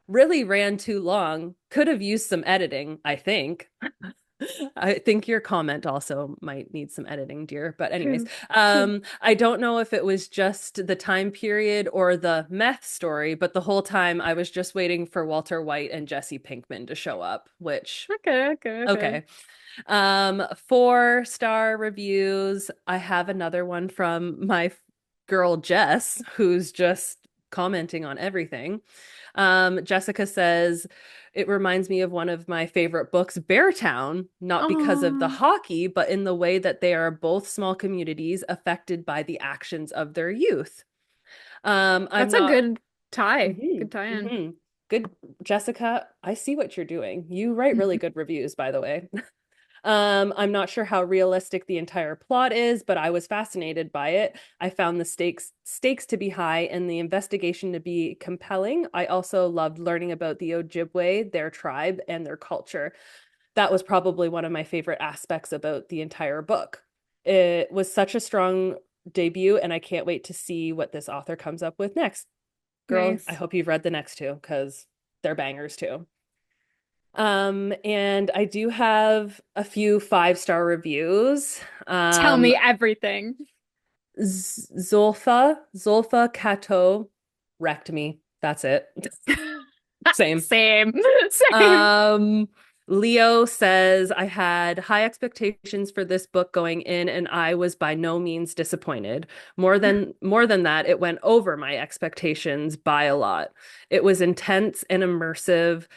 really ran too long. Could have used some editing, I think. I think your comment also might need some editing, dear. But anyways, True. True. I don't know if it was just the time period or the meth story, but the whole time I was just waiting for Walter White and Jesse Pinkman to show up, which Okay, okay, okay. okay. 4-star reviews. I have another one from my girl Jess, who's just commenting on everything. Jessica says, it reminds me of one of my favorite books, Beartown, not because of the Oh, hockey, but in the way that they are both small communities affected by the actions of their youth. I'm that's a not. good tie. Mhm, Good tie-in. mhm. Good, Jessica. I see what you're doing. You write really good reviews, by the way. I'm not sure how realistic the entire plot is, but I was fascinated by it. I found the stakes to be high and the investigation to be compelling. I also loved learning about the Ojibwe, their tribe, and their culture. That was probably one of my favorite aspects about the entire book. It was such a strong debut, and I can't wait to see what this author comes up with next. Girl, I Nice. hope you've read the next two because they're bangers too. And I do have a few 5-star reviews. Tell Um, me everything. Zolfa Kato wrecked me. That's it. Same. Same. Same. Um, Leo says I had high expectations for this book going in, and I was by no means disappointed. More than that, it went over my expectations by a lot. It was intense and immersive,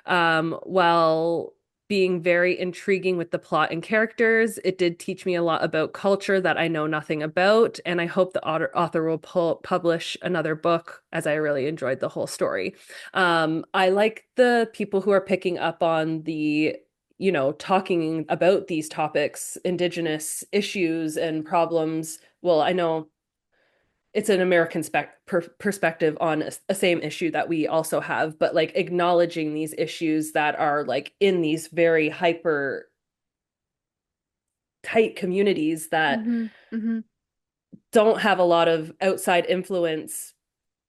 while being very intriguing with the plot and characters. It did teach me a lot about culture that I know nothing about, and I hope the author will publish another book as I really enjoyed the whole story. I like the people who are picking up on talking about these topics, Indigenous issues and problems. Well, I know it's an American perspective on a same issue that we also have, but like acknowledging these issues that are like in these very hyper tight communities that Hmm. Hmm. don't have a lot of outside influence,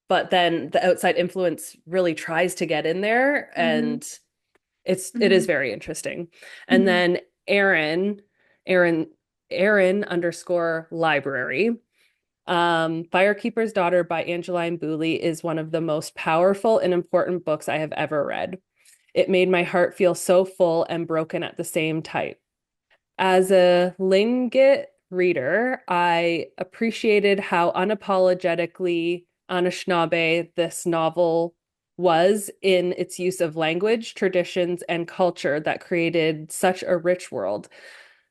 but then the outside influence really tries to get in there Hmm. and It is Hmm. very interesting. And Hmm. then Aaron, Aaron, Aaron underscore library. Firekeeper's Daughter by Angeline Boulley is one of the most powerful and important books I have ever read. It made my heart feel so full and broken at the same time. As a Tlingit reader, I appreciated how unapologetically Anishinaabe this novel was in its use of language, traditions, and culture that created such a rich world.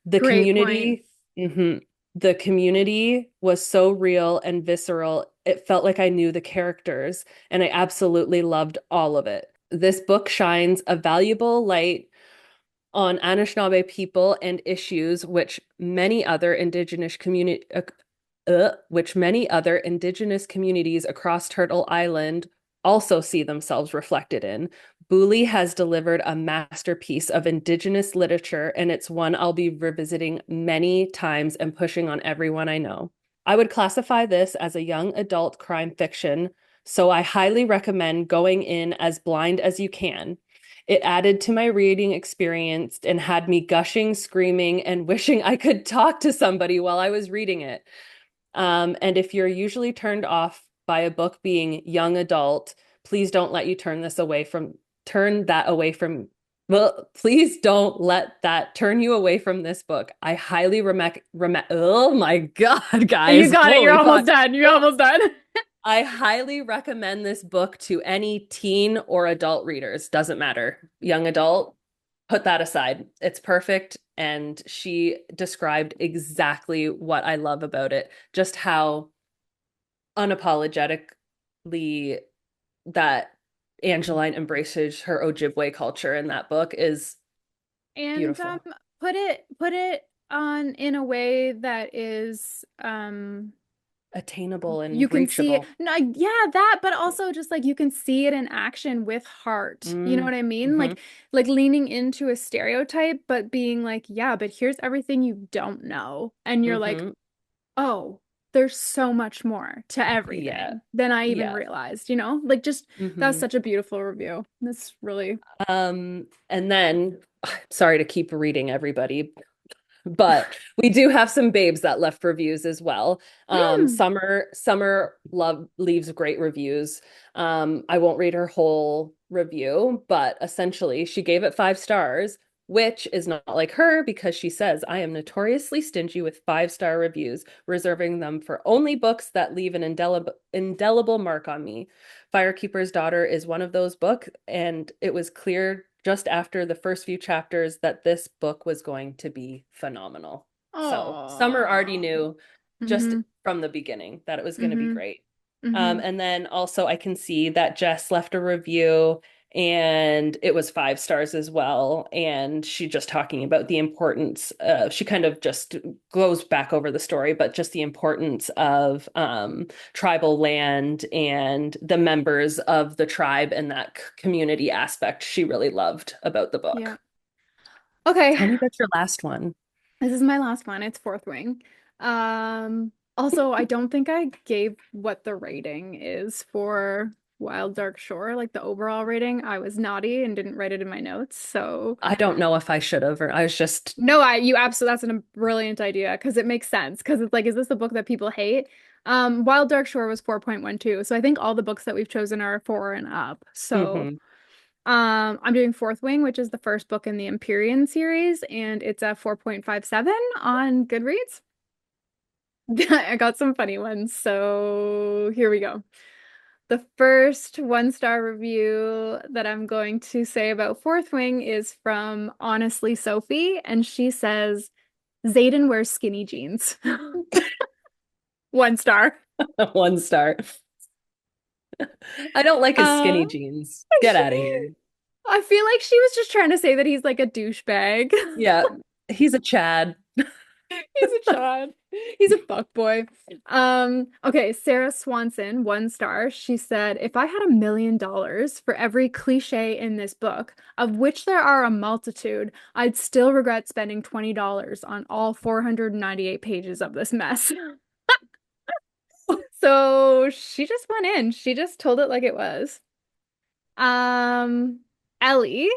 The Great point. community, the community was so real and visceral. It felt like I knew the characters, and I absolutely loved all of it. This book shines a valuable light on Anishinaabe people and issues which many other indigenous communities across Turtle Island also see themselves reflected in. Booley has delivered a masterpiece of indigenous literature, and it's one I'll be revisiting many times and pushing on everyone I know. I would classify this as a young adult crime fiction, so I highly recommend going in as blind as you can. It added to my reading experience and had me gushing, screaming, and wishing I could talk to somebody while I was reading it. And if you're usually turned off by a book being young adult, please don't let you turn that away from. Well, please don't let that turn you away from this book. I highly oh my God, You guys. got it. You're Holy almost fuck. done. You're almost done. I highly recommend this book to any teen or adult readers. Doesn't matter. Young adult, put that aside. It's perfect. And she described exactly what I love about it, just how unapologetically that Angeline embraces her Ojibwe culture in that book is And beautiful. put it on in a way that is Attainable you and can see it. reachable. No, yeah, that, but also just like you can see it in action with heart. You know Mm, what I mean? hmm Like leaning into a stereotype, but being like, yeah, but here's everything you don't know. And you're like, hmm oh, there's so much more to Yeah. everything than I even Yeah. realized, you know? Like just that was hmm such a beautiful review. That's really And then, sorry to keep reading everybody, but we do have some babes that left reviews as well. mm, Summer Love leaves great reviews. I won't read her whole review, but essentially she gave it 5 stars, which is not like her because she says, I am notoriously stingy with 5 star reviews, reserving them for only books that leave an indelible mark on me. Firekeeper's Daughter is one of those books, and it was clear just after the first few chapters that this book was going to be phenomenal. So Summer already oh. knew just Mm-hmm. from the beginning that it was going to be Mm-hmm. great. Mm-hmm. And then also I can see that Jess left a review and it was 5 stars as well. And she just talking about the importance, she kind of just goes back over the story, but just the importance of tribal land and the members of the tribe and that community aspect she really loved about the Yeah. book. Okay. Tell me about your last one. This is my last one. It's Fourth Wing. Also, I don't think I gave what the rating is for Wild Dark Shore, like the overall rating. I was naughty and didn't write it in my notes. So, I don't know if I should have, or I was just, no, you absolutely, that's a brilliant idea because it makes sense. Because it's like, is this a book that people hate? Wild Dark Shore was 4.12. So I think all the books that we've chosen are four and up. So, hmm I'm doing Fourth Wing, which is the first book in the Empyrean series, and it's a 4.57 on Goodreads. I got some funny ones, so here we go. The first one-star review that I'm going to say about Fourth Wing is from Honestly Sophie, and she says, Xaden wears skinny jeans. 1 star. 1 star. I don't like his Uh, skinny jeans. Get out of here. I feel like she was just trying to say that he's like a douchebag. Yeah, he's a Chad. He's a child. He's a fuckboy. Okay, Sarah Swanson, 1 star. She said, if I had $1 million for every cliche in this book, of which there are a multitude, I'd still regret spending $20 on all 498 pages of this mess. So she just went in. She just told it like it was. Um, Ellie.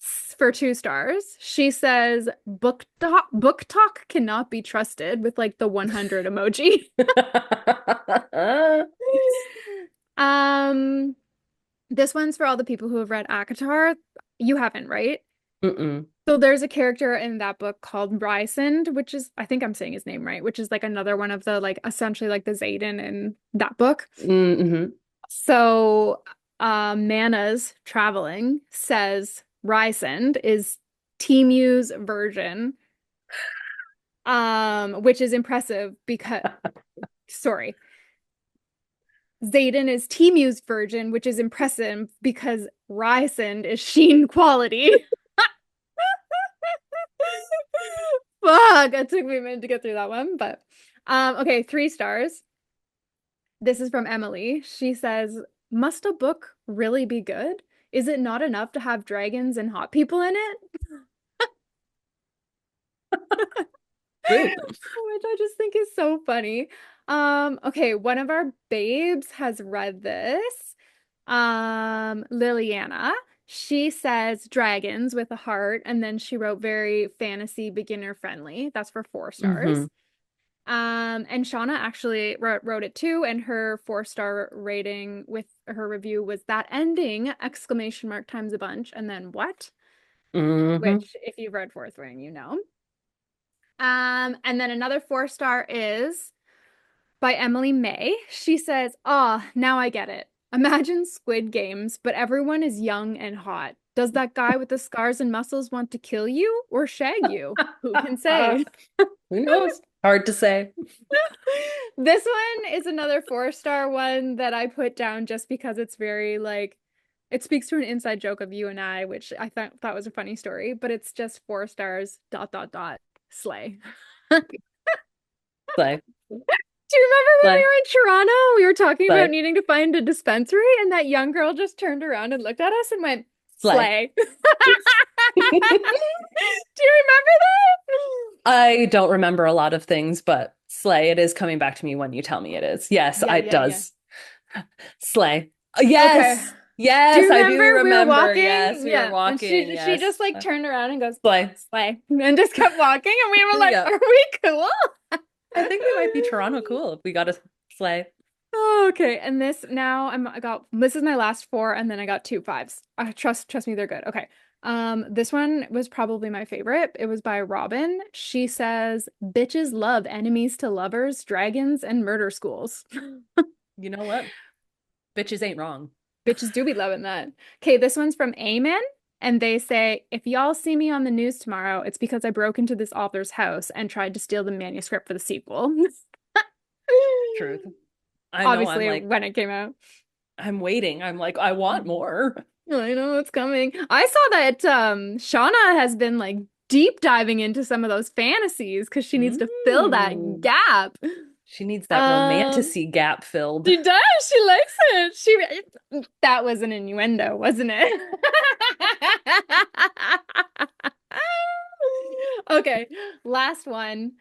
for 2 stars. She says book talk cannot be trusted with like the 100 emoji. Um, this one's for all the people who have read ACOTAR. You haven't, right? Mm-mm. So there's a character in that book called Rysand, which is, I think I'm saying his name right, which is like another one of the like essentially like the Xaden in that book. Mm-hmm. So Mana's traveling says Rysand is Timu's version, which is impressive because sorry. Xaden is Timu's version, which is impressive because Rysand is Sheen quality. Fuck, it took me a minute to get through that one, but okay, 3 stars. This is from Emily. She says, "Must a book really be good? Is it not enough to have dragons and hot people in it?" True. Which I just think is so funny. Okay, one of our babes has read this. Liliana. She says dragons with a heart, and then she wrote very fantasy beginner friendly. That's for 4 stars. Mm-hmm. And Shauna actually wrote it too, and her 4 star rating with her review was that ending, exclamation mark times a bunch, and then what? Mm-hmm. Which, if you've read Fourth Ring, you know. And then another 4 star is by Emily May. She says, "Ah, now I get it. Imagine Squid Games, but everyone is young and hot. Does that guy with the scars and muscles want to kill you or shag you? Who can say?" Who knows? Hard to say. This one is another 4 star one that I put down just because it's very like it speaks to an inside joke of you and I, which I thought was a funny story, but it's just 4 stars dot dot dot slay. Slay. Do you remember when we Slay. were in Toronto? We were talking about Slay. needing to find a dispensary, and that young girl just turned around and looked at us and went, Slay. "Slay." Do you remember that? I don't remember a lot of things, but slay, it is coming back to me when you tell me it is. Yes, Yeah, it yeah, yeah. does. Slay. Okay. Yes. Do you Yes, I do remember we were remember. Yes, walking? we were Yeah. And walking. she Yes. just like turned around and goes, Slay. "Slay," and just kept walking. And we were like, Yeah. "Are we cool?" I think we might be Toronto cool if we got a slay. Oh, okay. And this now I got this is my last 4, and then I got 2 5s. Trust me, they're good. Okay. This one was probably my favorite. It was by Robin. She says, "Bitches love enemies to lovers, dragons, and murder schools." You know what? Bitches ain't wrong. Bitches do be loving that. Okay, this one's from Amen, and they say, "If y'all see me on the news tomorrow, it's because I broke into this author's house and tried to steal the manuscript for the sequel." Truth. I know I'm Obviously, like, when it came out. I'm waiting. I'm like, I want more. I know it's coming. I saw that Shauna has been like deep diving into some of those fantasies because she needs to fill that Mm. gap. She needs that Um, romanticy gap filled. she does. She likes it. That was an innuendo, wasn't it? Okay, last one.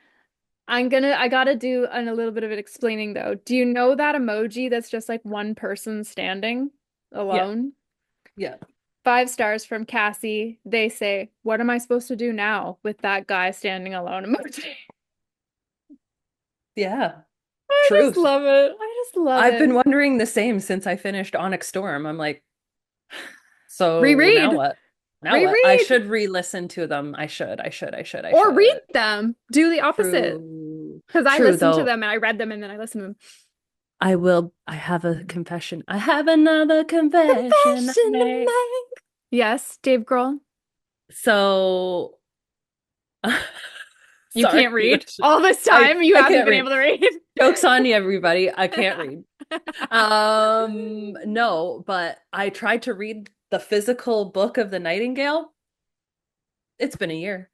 I gotta do a little bit of it explaining though. Do you know that emoji that's just like one person standing Yeah. alone? Yeah. 5 stars from Cassie. They say, "What am I supposed to do now with that guy standing alone?" Emoji. Yeah. I just Truth. love it. I just love I've been it. wondering the same since I finished Onyx Storm. I'm like, so now Reread, what? Now what? I reread, should re-listen to them. I or read should. them. Do the opposite. True. Because I True, listened to though. them and I read them and then I listened to them. I will. I have a confession. I have another confession to Confession to make. make. Yes, Dave Grohl. So, You sorry. can't read. All this time, you I haven't can't been read. able to read. Joke's on you, everybody. I can't read. No, but I tried to read the physical book of the Nightingale. It's been a year.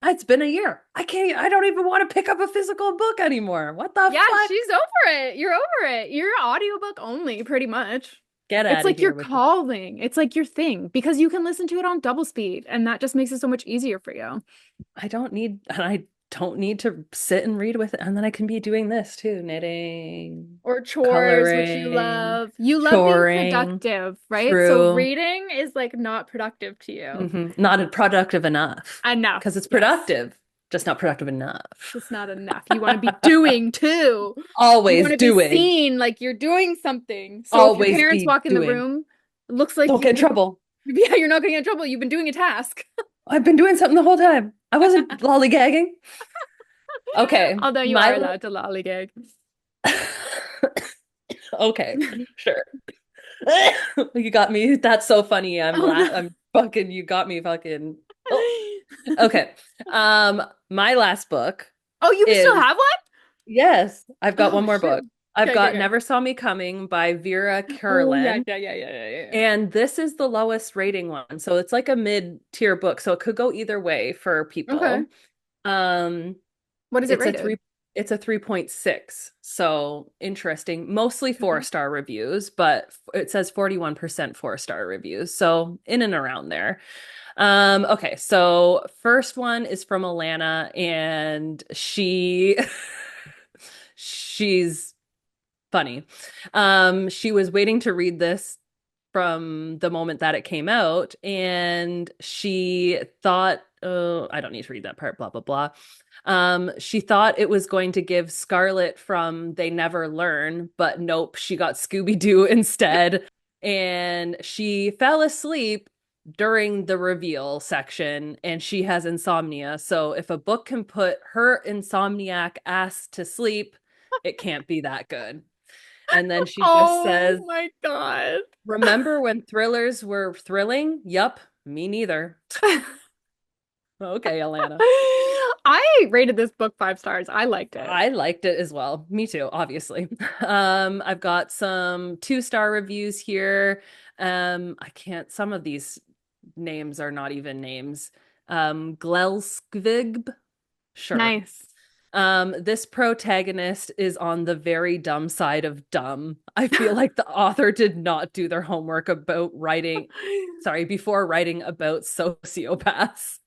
It's been a year. I don't even want to pick up a physical book anymore. What the Yeah, fuck? she's over it. You're over it. You're audiobook only, pretty much. Get It's out of like your here with the calling. It's like your thing because you can listen to it on double speed, and that just makes it so much easier for you. I don't need, and I don't need to sit and read with it. And then I can be doing this too, knitting, Or chores, which you coloring, love. You love being choring. productive, right? So True. reading is like not productive to you. Not productive enough Enough. because it's Yes. productive, just not productive enough. Just not enough. You want to be doing too. You Always want to be doing, seen like you're doing something. So if your always parents be walk in the doing. room, it looks like Don't get in you're, trouble. yeah, you're not going to get in trouble. You've been doing a task. I've been doing something the whole time. I wasn't lollygagging. Okay, Although you are my allowed to lollygag. okay, sure. You got me. That's so funny. Oh no. I'm fucking you got me fucking. Oh, okay. My last book Oh, you still is have one? yes, I've got Oh one more shit. book. I've Okay, okay, got okay. Never Saw Me Coming by Vera Oh yeah, Curlin. yeah, yeah, yeah, yeah, yeah. And this is the lowest rating one. So it's like a mid-tier book. So it could go either way for Okay. people. Um, What is it it's a rated? 3 it's a 3.6. So interesting. Mostly Okay. four-star reviews, but it says 41% four-star reviews. So in and around there. Okay, so first one is from Alana, and she's funny. She was waiting to read this from the moment that it came out, and she thought, oh, I don't need to read that part, blah, blah, blah. She thought it was going to give Scarlett from They Never Learn, but nope, she got Scooby-Doo instead. And she fell asleep during the reveal section, and she has insomnia. So if a book can put her insomniac ass to sleep, it can't be that good. And then she just Oh says, my God. remember when thrillers were thrilling? Yup, me neither. Okay, Alana. I rated this book 5 stars. I liked it. I liked it as well. Me too, obviously. I've got some 2-star reviews here. I can't, some of these names are not even names. Glelskvig, sure. Nice. This protagonist is on the very dumb side of dumb. I feel like the author did not do their homework about writing, sorry, before writing about sociopaths.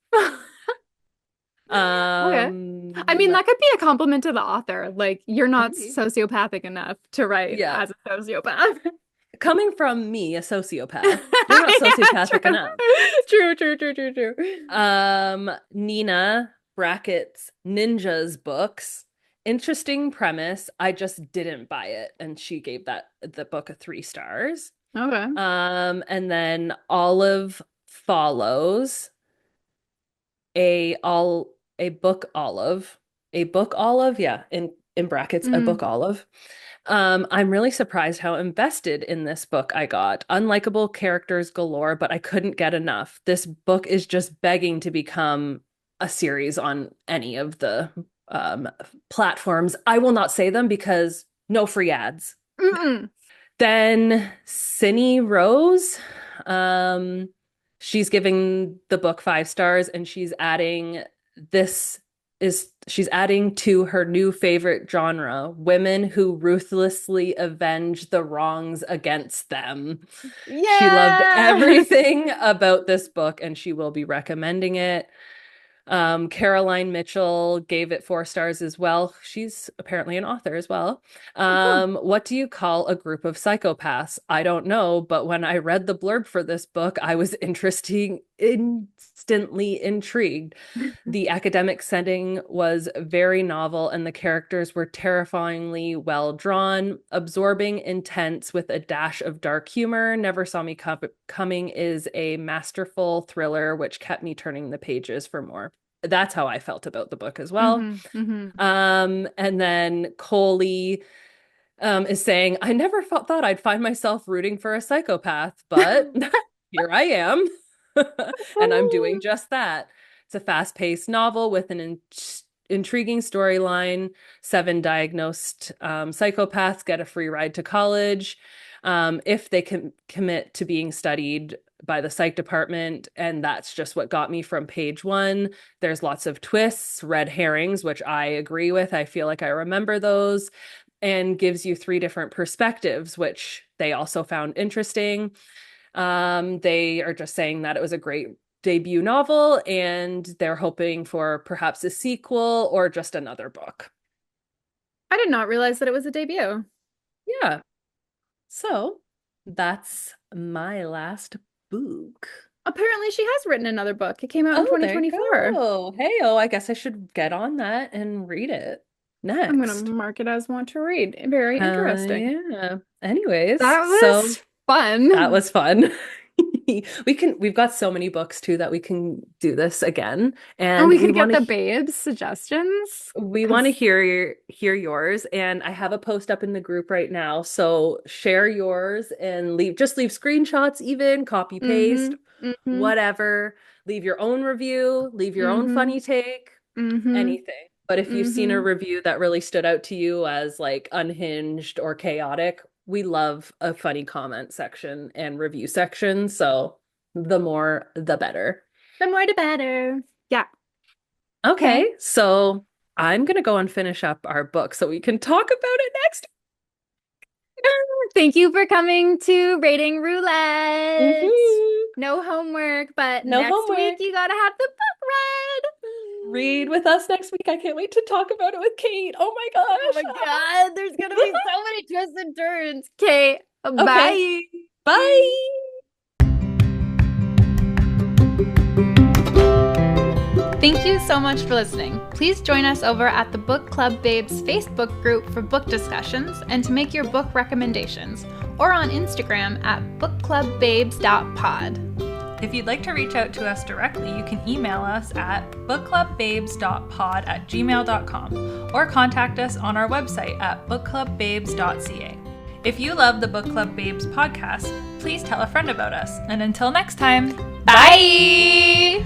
Okay. I mean, Um, that could be a compliment to the author. Like, you're not maybe. sociopathic enough to write Yeah. as a sociopath. Coming from me, a sociopath, you're not Yeah, sociopathic true. enough. True, true, true, true, true. Nina brackets ninjas books. Interesting premise. I just didn't buy it, and she gave that the book a 3 stars. Okay. And then Olive follows a all a book olive, a book olive, yeah, in brackets, a Mm. book olive. I'm really surprised how invested in this book I got. Unlikable characters galore, but I couldn't get enough. This book is just begging to become a series on any of the platforms. I will not say them because no free ads. Mm-mm. Then Cindy Rose, um, she's giving the book 5 stars, and this she's adding to her new favorite genre, women who ruthlessly avenge the wrongs against them. She loved Yeah. everything about this book, and she will be recommending it. Caroline Mitchell gave it 4 stars as well. She's apparently an author as well. Oh, cool. What do you call a group of psychopaths? I don't know, but when I read the blurb for this book, I was instantly intrigued. The academic setting was very novel, and the characters were terrifyingly well drawn, absorbing, intense, with a dash of dark humor. Never Saw Me Coming is a masterful thriller which kept me turning the pages for more. That's how I felt about the book as well. Hmm. Hmm. And then Coley is saying, I never thought I'd find myself rooting for a psychopath, but here I am. And I'm doing just that. It's a fast-paced novel with an intriguing storyline. 7 diagnosed psychopaths get a free ride to college if they can commit to being studied by the psych department. And that's just what got me from page 1. There's lots of twists, red herrings, which I agree with. I feel like I remember those, and gives you 3 different perspectives, which they also found interesting. They are just saying that it was a great debut novel, and they're hoping for perhaps a sequel or just another book. I did not realize that it was a debut. Yeah. So that's my last book. Apparently, she has written another book. It came out in Oh, there you 2024. go. Hey, oh, I guess I should get on that and read it I'm gonna next. mark it as want to read. Very interesting. Yeah. Anyways, That so was that fun. was fun. We've got so many books too that we can do this again. And And we could get the babes suggestions we want to because hear yours, and I have a post up in the group right now. So share yours and leave screenshots, even copy paste, mm-hmm, whatever. Leave your own review, leave your own mm-hmm, funny take, mm-hmm, anything. But if you've seen a mm-hmm. review that really stood out to you as like unhinged or chaotic, we love a funny comment section and review section. So the more, the better. The more the better. Yeah. Okay. Okay, so I'm gonna go and finish up our book so we can talk about it next. Thank you for coming to Rating Roulette. Mhm. No homework, but No next week homework. you gotta have the book read. Read with us next week. I can't wait to talk about it with Kate. Oh my Oh my gosh. God, there's gonna be so many twists and turns. Okay, Okay. bye. Bye. Thank you so much for listening. Please join us over at the Book Club Babes Facebook group for book discussions and to make your book recommendations, or on Instagram at bookclubbabes.pod. If you'd like to reach out to us directly, you can email us at bookclubbabes.pod@gmail.com or contact us on our website at bookclubbabes.ca. If you love the Book Club Babes podcast, please tell a friend about us. And until next time, bye!